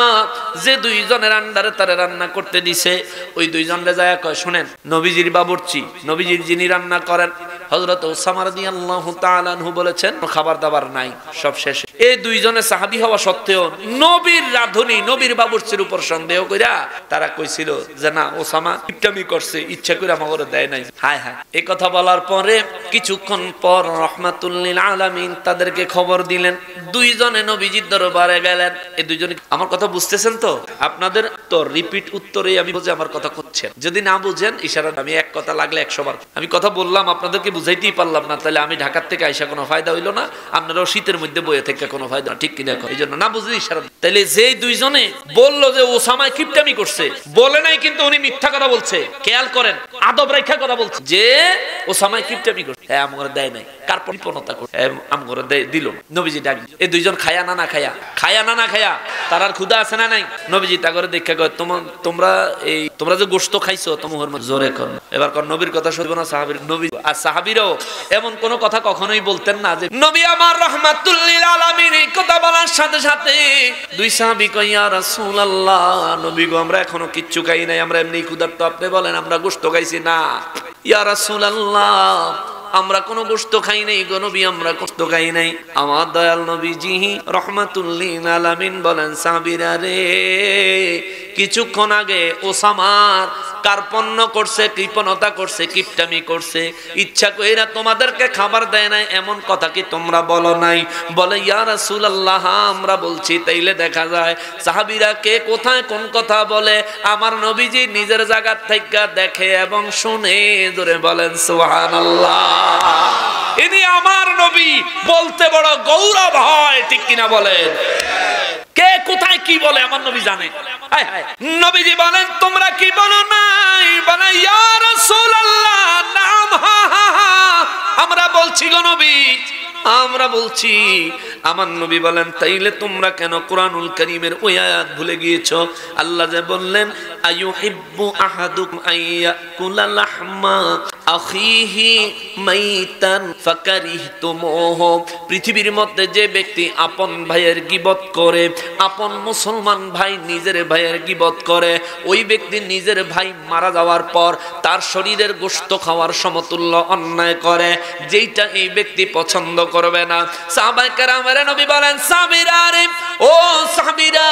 যে দুইজনের আন্ডারে তারে রান্না করতে দিছে, ওই দুইজনরে যায়া কয়, শুনেন নবীজির বাবুর্চি, নবীজির যিনি রান্না করেন হযরত উসামা রাদিয়াল্লাহু তাআলা আনহু বলেছেন খাবার দাবার নাই, সব শেষ। এই দুইজনে সাহাবী হওয়া সত্ত্বেও নবীর রাধুনী, নবীর বাবুর্চির উপর সন্দেহ কইরা তারা কইছিল যে না, ওসামা কিপটামি করছে, ইচ্ছা করে আমাকে দেয় নাই। হায় হায়। এই কথা বলার পরে কিছুক্ষণ পর রহমাতুল লিল আলামিন তাদেরকে খবর দিলেন। দুইজনে নবীজির দরবারে গেলেন। এই দুইজনে, আমার কথা বুঝতেছেন তো? আপনাদের তো রিপিট উত্তরে আমি বুঝে আমার কথা করছেন, যদি না বুঝেন ইশারা, আমি এক কথা লাগলে 100 বার আমি কথা বললাম, আপনাদেরকে বুঝাইতেই পারলাম না, তাহলে আমি ঢাকার থেকে আইসা কোনো ফায়দা হইলো না, আপনারাও শীতের মধ্যে বইয়ে থেকে কোনো ফায়দা না, ঠিক কিনা? এই জন্য না বুঝলে ইশারা। তাহলে যেই দুইজনে বললো যে ওসামা কিপটামি করছে, বলে নাই কিন্তু উনি মিথ্যা কথা বলছে, খেয়াল করেন, আদব রেখা কথা বলছে যে ওসামা কিপটামি করছে। হ্যাঁ, আমার দেয় নাই, কার পরিপূর্ণতা করছে, আমার দিল নবীজি ডাক। এই দুইজন খায়া না খায়া তার ক্ষুধা আছে না নাই? নবীজি তা করে দেখা কয়, তোমরা যে গোশত খাইছো তোমার জোরে কর, এবার কর নবীর কথা শুনবো না সাহাবীর। নবী আর সাহাবীরাও এমন কোন কথা কখনোই বলতেন না যে নবী আমার রাহমাতুল লিল আলামিন। এই কথা বলার সাথে সাথে দুই সাহাবী কয়, ইয়া রাসূলুল্লাহ, নবী গো আমরা এখনো কিচ্ছু খাই নাই, আমরা এমনি ক্ষুধার্ত, আপনি বলেন আমরা গোশত খাইছি না। ইয়া রাসূলুল্লাহ, আমরা কোনো গোশত খাই নাই গো নবী, আমরা গোশত খাই নাই। আমার দয়াল নবীজি রহমাতুল লিল আলামিন বলেন, সাহাবীরা রে, কিছুক্ষণ আগে ওসামার কার্পণ্য করছে, কৃপণতা করছে, কিপটামি করছে, ইচ্ছা কইরা তোমাদেরকে খাবার দেয় নাই, এমন কথা কি তোমরা বলো নাই? বলে, ইয়া রাসূলুল্লাহ, আমরা বলছি। তাইলে দেখা যায় সাহাবীরা কে কোথায় কোন কথা বলে আমার নবীজি নিজের জায়গা থেকে দেখে এবং শুনে। জোরে বলেন সুবহানাল্লাহ। ইনি আমার নবী, বলতে বড় গৌরব হয়, ঠিক কিনা বলেন? কে কোথায় কি বলে আমার নবী জানে। হায় হায়। নবীজি বলেন, তোমরা কি বলো নাই? বলে, ইয়া রাসূলুল্লাহ, নাম, আমরা বলছি গো নবী। আমরা বলছি, আমার নবী বলেন তাইলে তোমরা কেন কোরআনুল কারীমের ওই আয়াত ভুলে গিয়েছো? আল্লাহ যে বললেন আইয়ুহিব্বু আহাদুকুম আইয়াকুলা লাহমা আখিহি মাইতান ফাকারিহতুমুহু। পৃথিবীর মধ্যে যে ব্যক্তি আপন ভাইয়ের গীবত করে, আপন মুসলমান ভাই নিজের ভাইয়ের গীবত করে, ওই ব্যক্তি নিজের ভাই মারা যাওয়ার পর তার শরীরের গোশত খাওয়ার সমতুল্য অন্যায় করে, যেইটা এই ব্যক্তি পছন্দ করবে না। সাহাবায়ে কেরামের নবী বলেন সাহাবীরা রে, ও সাহাবীরা,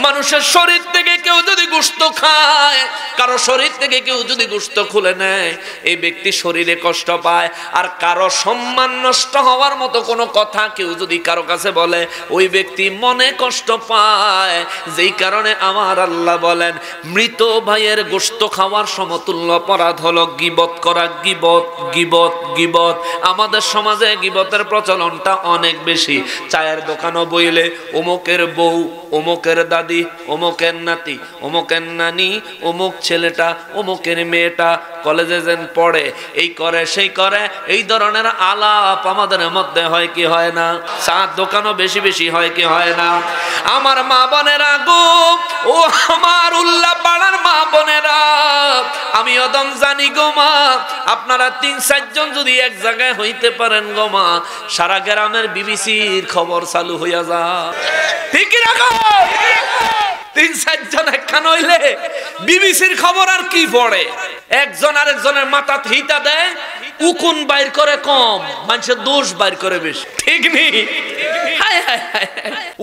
মানুষের শরীর থেকে কেউ যদি গোশত খায়, কারো শরীর থেকে কেউ যদি গোশত খুলে নেয়, এই ব্যক্তি শরীরে কষ্ট পায়। আর কারো সম্মান নষ্ট হওয়ার মতো কোনো কথা কেউ যদি কারো কাছে বলে, ওই ব্যক্তি মনে কষ্ট পায়। যেই কারণে আমার আল্লাহ বলেন মৃত ভাইয়ের গোশত খাওয়ার সমতুল্য অপরাধ হলো গীবত করা। গীবত গীবত গীবত। আমাদের সমাজে গীবতের প্রচলনটা অনেক বেশি। চায়ের দোকানও বইলে অমুকের বউ, অমুকের দাদি, অমুকের নাতি, অমুকের নানি, অমুক ছেলেটা, অমুকের মেয়েটা কলেজে যেন পড়ে, এই করে সেই করে, এই ধরনের আলাপ আমাদের মধ্যে হয় কি হয় না? চার দোকানও বেশি বেশি হয় কি হয় না? আমার মা বোনেরা গো, ও আমার উল্লাহ পাড়ার মা বোনেরা, আমি অদম জানি গো মা, আপনারা ৩-৪ জন যদি এক জায়গায় হইতে পারেন গো মা, সারা গ্রামের বিবিসির খবর চালু হইয়া যা। ঠিকই রাখো, ৩-৪ জন একখান হইলে বিবিসির খবর আর কি পড়ে? একজন আরেকজনের মাথা হিতা দেয়, উকুন বাইর করে কম, মানুষের দোষ বাইর করে বেশি। ঠিক নেই?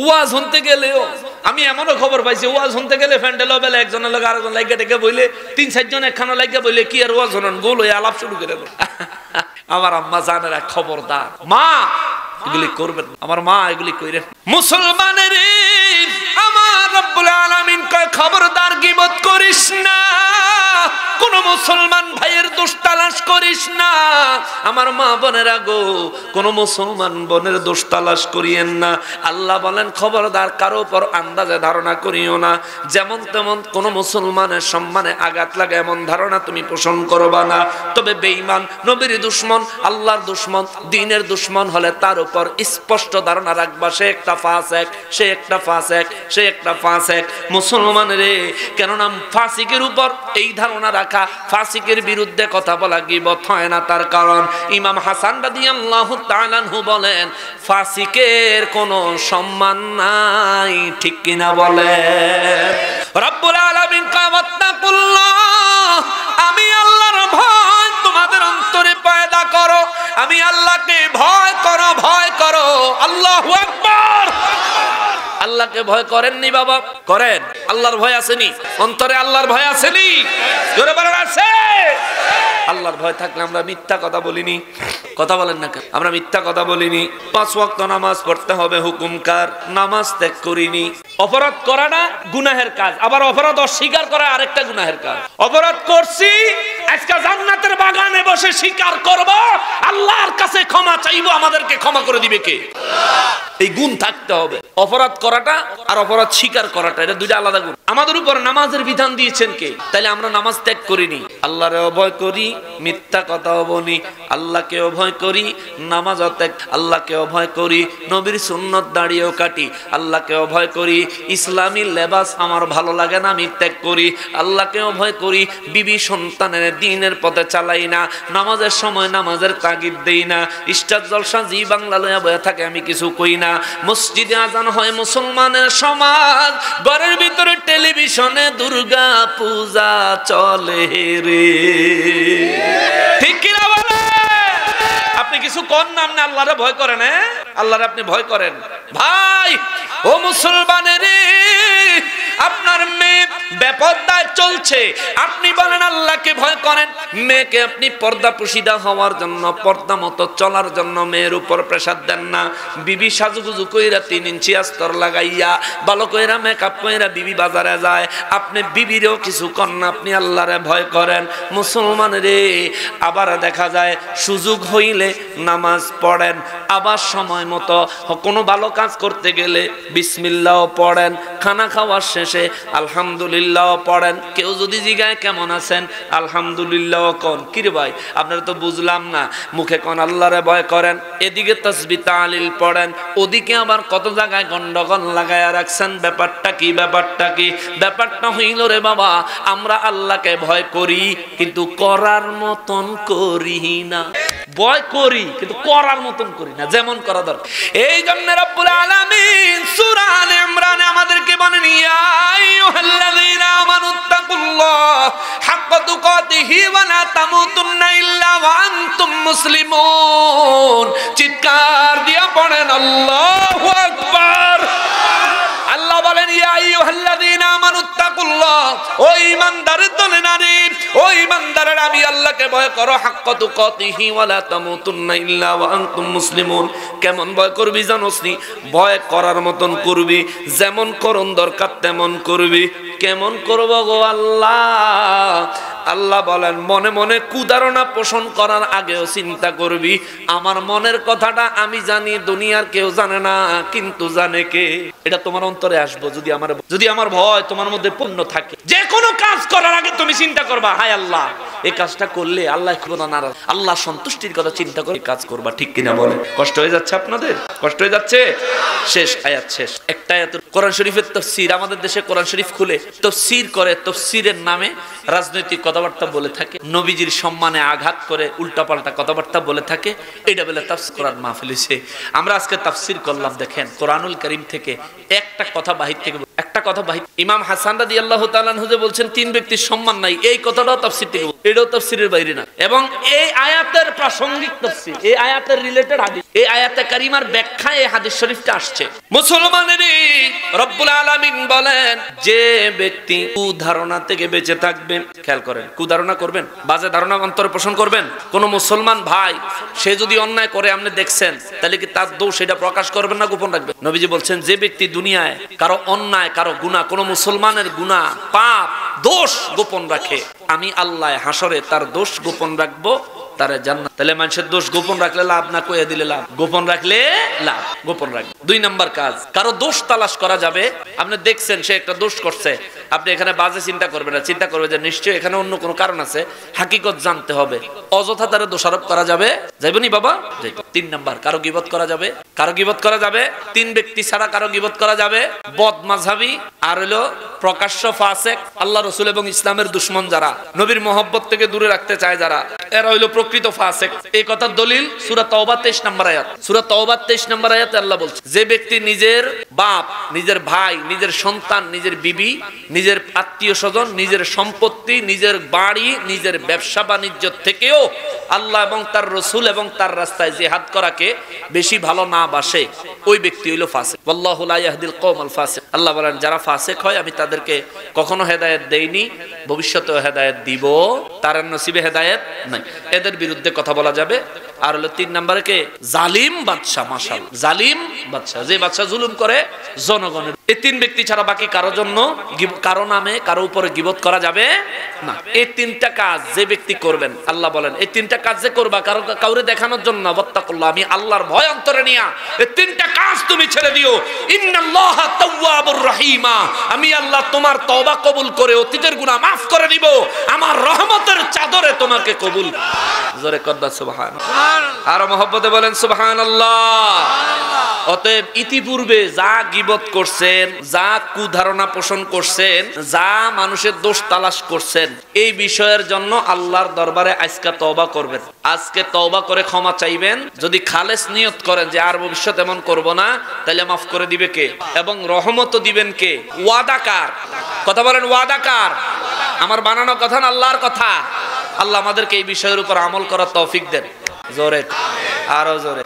ওয়াজ শুনতে গেলেও আমি এমনও খবর পাইছি, ওয়াজ শুনতে গেলে ফ্যান্ডেল বেলা একজনের লগে আরেকজন লাগিয়ে ডেকে বইলে ৩-৪ জন একখানা লাগিয়ে বইলে কি আর ওয়াজ শোনান, গোল হয়ে আলাপ শুরু করে দেন। আমার আম্মা জানেরা, খবরদার মা এগুলি করবেন। আমার মা এগুলি কইরেন। মুসলমানের আমার রব্বুল আলামিন কয় খবরদার গীবত করিস না, কোন মুসলমান ভাইয়ের দোষ তালাশ করিস না। আমার মা বোনেরা গো, কোন মুসলমান বোনের দোষ তালাশ করিয়েন না। আল্লাহ বলেন খবরদার কারো উপর আন্দাজে ধারণা করিও না। যেমন তেমন কোন মুসলমানের সম্মানে আঘাত লাগে এমন ধারণা তুমি পোষণ করবা না। তবে বেঈমান, নবীর দুশমন, আল্লাহর দুশমন, দ্বীনের দুশমন হলে তার উপর স্পষ্ট ধারণা রাখবা সে একটা ফাসিক, সে একটা ফাসিক, সে একটা ফাসিক। মুসলমান রে, কেননা ফাসিকের উপর এই ধারণা রাখা, ফাসিকের বিরুদ্ধে কথা বলা গীবত হয় না। তার কারণ ইমাম হাসান রাদিয়াল্লাহু তাআলা আনহু বলেন ফাসিকের কোনো সম্মান নাই। ঠিক কিনা বলেন? রব্বুল আলামিন কাওয়াত্তাকুল্লাহ, আমি আল্লাহর ভয় তোমাদের অন্তরে পয়দা করো, আমি আল্লাহকে ভয় করো, ভয় করো। আল্লাহু আকবার। আল্লাহকে ভয় করেননি বাবা? করেন। আল্লাহর ভয় আসেনি অন্তরে? আল্লাহর ভয় আসেনি? জোরে বলেন আছে? আল্লাহর ভয় থাকলে আমরা মিথ্যা কথা বলিনি। কথা বলেন না কেন? আমরা মিথ্যা কথা বলিনি। 5 ওয়াক্ত নামাজ পড়তে হবে হুকুমকার, নামাজ ত্যাগ করিনি। অপরাধ করা না গুনাহের কাজ, আবার অপরাধ অস্বীকার করা আরেকটা গুনাহের কাজ। অপরাধ করছি, আজকে জান্নাতের বাগানে বসে স্বীকার করব, আল্লাহর কাছে ক্ষমা চাইবো, আমাদেরকে ক্ষমা করে দিবে কে? এই গুণ থাকতে হবে। অপরাধ করাটা আর অপরাধ স্বীকার করাটা, এটা দুইটা আলাদা গুণ। আমাদের উপর নামাজের বিধান দিয়েছেন কে? তাইলে আমরা নামাজ ত্যাগ করিনি। আল্লাহরে ভয় করি, মিথ্যা কথাও বলি, আল্লাহকে ভয় করি, নামাজ ত্যাগ, আল্লাহকে ভয় করি, নবীর সুন্নত দাঁড়িয়েও কাটি, আল্লাহকে ভয় করি, ইসলামী লেবাস আমার ভালো লাগে না, আমি ত্যাগ করি, আল্লাহকেও ভয় করি, বিবি সন্তানের দ্বীনের পথে চালাই না, নামাজের সময় নামাজের তাগিদ দেই না, স্টার জলসা জি বাংলা লয়া বয়া থাকে আমি কিছু কই না, মসজিদে আজান হয় মুসলমানের সমাজ, ঘরের ভিতরে টেলিভিশনে দুর্গা পূজা চলে রে। ঠিক কিনা বলে? আপনি কিছু কর না, আপনি আল্লাহরে ভয় করেন। হ্যাঁ, আল্লাহরে আপনি ভয় করেন। ভাই ও মুসলমানের, আপনার মেয়ে বেপরদায় চলছে, আপনি বলেন আল্লাহকে ভয় করেন। মেয়েকে আপনি পর্দা পুশিদা হওয়ার জন্য, পর্দা মতো চলার জন্য মেয়ের উপর প্রেসার দেন না। বিবি সাজুগুজু কইরা 3 ইঞ্চি আস্তর লাগাইয়া ভালো কইরা মেকআপ কইরা বিবি বাজারে যায়, আপনি বিবিরও কিছু কর না, আপনি আল্লাহরে ভয় করেন। মুসলমান রে, আবার দেখা যায় সুযোগ হইলে নামাজ পড়েন, আবার সময় মতো কোনো ভালো কাজ করতে গেলে বিসমিল্লাহ পড়েন, খানা খাওয়ার শেষে আলহামদুলিল্লাহ পড়েন, কেউ যদি জিগায় কেমন আছেন, আলহামদুলিল্লাহ কোন। কি রে ভাই আপনারা তো বুঝলাম না, মুখে কোন আল্লাহরে ভয় করেন, এদিকে তাসবিহ তাহলিল পড়েন, ওদিকে আবার কত জায়গায় গন্ডগোল লাগায়া রাখছেন। ব্যাপারটা কি? ব্যাপারটা কি? ব্যাপারটা হইল রে বাবা, আমরা আল্লাহকে ভয় করি কিন্তু করার মতন করি না। ভয় করি কিন্তু করার মতন করি না, যেমন করা দরকার। এই জন্য রব্বুল আলামিন সূরা আলে ইমরানে আমাদেরকে বলেন, ইয়া আইয়ুহাল্লাযীনা আমানুত্তাকুল্লাহ হাক্কা তুকাতিহি ওয়া লা তামুতুন্না ইল্লা ওয়া আনতুম মুসলিমুন। চিৎকার দিয়ে পড়েন আল্লাহু আকবার। আল্লাহ বলেন, ইয়া আইয়ুহাল্লাযীনা আমানুত্তাকুল্লাহ, ও ঈমানদারের দলে নারী, ও ঈমানদারের আমি আল্লাহকে ভয় করো। হাক্কা তুকাতিহি ওয়া লা তামুতুন্না ইল্লা ওয়া আনতুম মুসলিমুন। কেমন ভয় করবি জানোস নি? ভয় করার মতন করবি, যেমন করণ দরকার তেমন করবি। কেমন করব গো আল্লাহ? আল্লাহ বলেন, মনে মনে কুধারণা পোষণ করার আগেও চিন্তা করবি, আমার মনের কথাটা আমি জানি, দুনিয়ার কেউ জানে না, কিন্তু জানে কে? এটা তোমার অন্তরে আসবো যদি আমার ভয় তোমার মধ্যে পূর্ণ থাকে। যে কোনো কাজ করার আগে তুমি চিন্তা করবা, হায় আল্লাহ এই কাজটা করলে আল্লাহ নারাজ, আল্লাহ সন্তুষ্টির কথা চিন্তা করে কাজ করবা। ঠিক কিনা বলে? কষ্ট হয়ে যাচ্ছে আপনাদের? কষ্ট হয়ে যাচ্ছে? শেষ আয়াত, শেষ একটা আয়াত। কোরআন শরীফের তাফসীর, আমাদের দেশে কোরআন শরীফ খুলে তাফসীর করে, তাফসীরের নামে রাজনৈতিক কথাবার্তা বলে থাকে, নবীজির সম্মানে আঘাত করে উল্টাপাল্টা কথাবার্তা বলে থাকে। এটা বলে তাফসীর কোরআন মাহফিল হইছে। আমরা আজকে তাফসীর করলাম, দেখেন কোরআনুল কারীম থেকে একটা কথা বাহির থেকে, একটা কথা বাহির। ইমাম হাসান রাদিয়াল্লাহু তাআলা আনহু যে বলছেন তিন ব্যক্তির সম্মান নাই, এই কথাটাও তাফসীর থেকে, এটাও তাফসীরের বাইরে না। এবং এই আয়াতের প্রাসঙ্গিক তাফসীর, এই আয়াতের রিলেটেড হাদিস, এই আয়াতে কারিমার ব্যাখ্যায় এই হাদিস শরীফটা আসছে। মুসলমানেরই রব্বুল আলামিন বলেন, যে ব্যক্তি কুধারণা থেকে বেঁচে থাকবে, খেয়াল করেন, কুধারণা করবেন, বাজে ধারণা অন্তরে পোষণ করবেন। কোন মুসলমান ভাই সে যদি অন্যায় করে আপনি দেখছেন, তাহলে কি তার দোষ এটা প্রকাশ করবেন না গোপন রাখবেন? নবীজি বলছেন, যে ব্যক্তি দুনিয়ায় কারো অন্যায়, কারো গুনাহ, কোন মুসলমানের গুনাহ, পাপ, দোষ গোপন রাখে, আমি আল্লাহ হাসরে তার দোষ গোপন রাখবো, তারে জান্নাত। তাহলে মানুষের দোষ গোপন রাখলে লাভ না কইয়া দিলে লাভ? গোপন রাখলে লাভ, গোপন রাখবে। দুই নাম্বার কাজ, কারো দোষ তালাশ করা যাবে। আপনি দেখছেন সে একটা দোষ করছে, আপনি এখানে বাজে চিন্তা করবেন না, চিন্তা করবে যে নিশ্চয়ই এখানে অন্য কোনো কারণ আছে, হাকিকত জানতে হবে। অযথা তারে দোষারোপ করা যাবে, যাইবনি বাবা? তিন নাম্বার, কারো গীবত করা যাবে, কারো গীবত করা যাবে। তিন ব্যক্তি ছাড়া কারো গীবত করা যাবে, বদমাযহাবী আর হলো প্রকাশ্য ফাসিক, আল্লাহ রাসূল এবং ইসলামের দুশমন যারা, নবীর মহব্বত থেকে দূরে রাখতে চায় যারা, এরা হইলো প্রকৃত ফাসিক। এই কথার দলিল সূরা তাওবা 23 নম্বর আয়াত। সূরা তাওবা 23 নম্বর আয়াতে আল্লাহ বলছে, যে ব্যক্তি নিজের বাপ, নিজের ভাই, নিজের সন্তান, নিজের বিবি, নিজের আত্মীয় স্বজন, নিজের সম্পত্তি, নিজের বাড়ি, নিজের ব্যবসা বাণিজ্য থেকেও আল্লাহ এবং তার রাসূল এবং তার রাস্তায় জিহাদ করাকে বেশি ভালো না বাসে, ওই ব্যক্তি হইল ফাসিক। আল্লাহু লা ইয়াহদিল কওমাল ফাসিক। আল্লাহ বলেন, যারা ফাসিক হয় আমি তাদেরকে কখনো হেদায়েত দেইনি, ভবিষ্যতেও হেদায়েত দিব, তার নসিবে হেদায়েত নাই। এদের বিরুদ্ধে কথা বলা যাবে। আর হলো তিন নম্বরে কে? জালিম বাদশা। মাশাআল্লাহ, জালিম বাদশা, যে বাদশা জুলুম করে জনগণের। এই তিন ব্যক্তি ছাড়া বাকি কারো জন্য, কারো নামে কারো উপরে গীবত করা যাবে না। এই তিনটা কাজ যে ব্যক্তি করবেন, আল্লাহ বলেন এই তিনটা কাজ যে করবা কাউরে দেখানোর জন্য, ওয়াত্তাকুল্লাহ, আমি আল্লাহর ভয় অন্তরে নিয়া এই তিনটা কাজ তুমি ছেড়ে দিও। ইন্নাল্লাহা তাওয়াবুর রহিমা, আমি আল্লাহ তোমার তওবা কবুল করে অতীতের গুনাহ মাফ করে দিব, আমার রহমতের চাদরে তোমাকে কবুল। জোরে কদ্দা সুবহানাল্লাহ, আর মহব্বতে বলেন সুবহানাল্লাহ। অতএব ইতিপূর্বে যা গীবত করছেন, যা কুধারণা পোষণ করছেন, যা মানুষের দোষ তালাশ করছেন, এই বিষয়ের জন্য আল্লাহর দরবারে আজকে তওবা করবেন। আজকে তওবা করে ক্ষমা চাইবেন। যদি খালেস নিয়ত করেন যে আর ভবিষ্যৎ এমন করব না, তাহলে মাফ করে দিবে কে? এবং রহমতও দিবেন কে? ওয়াদাকার। কথা বলেন, ওয়াদাকার। আমার বানানো কথা না, আল্লাহর কথা। আল্লাহ আমাদেরকে এই বিষয়ের উপর আমল করার তৌফিক দেন। জোরে, আরো জোরে।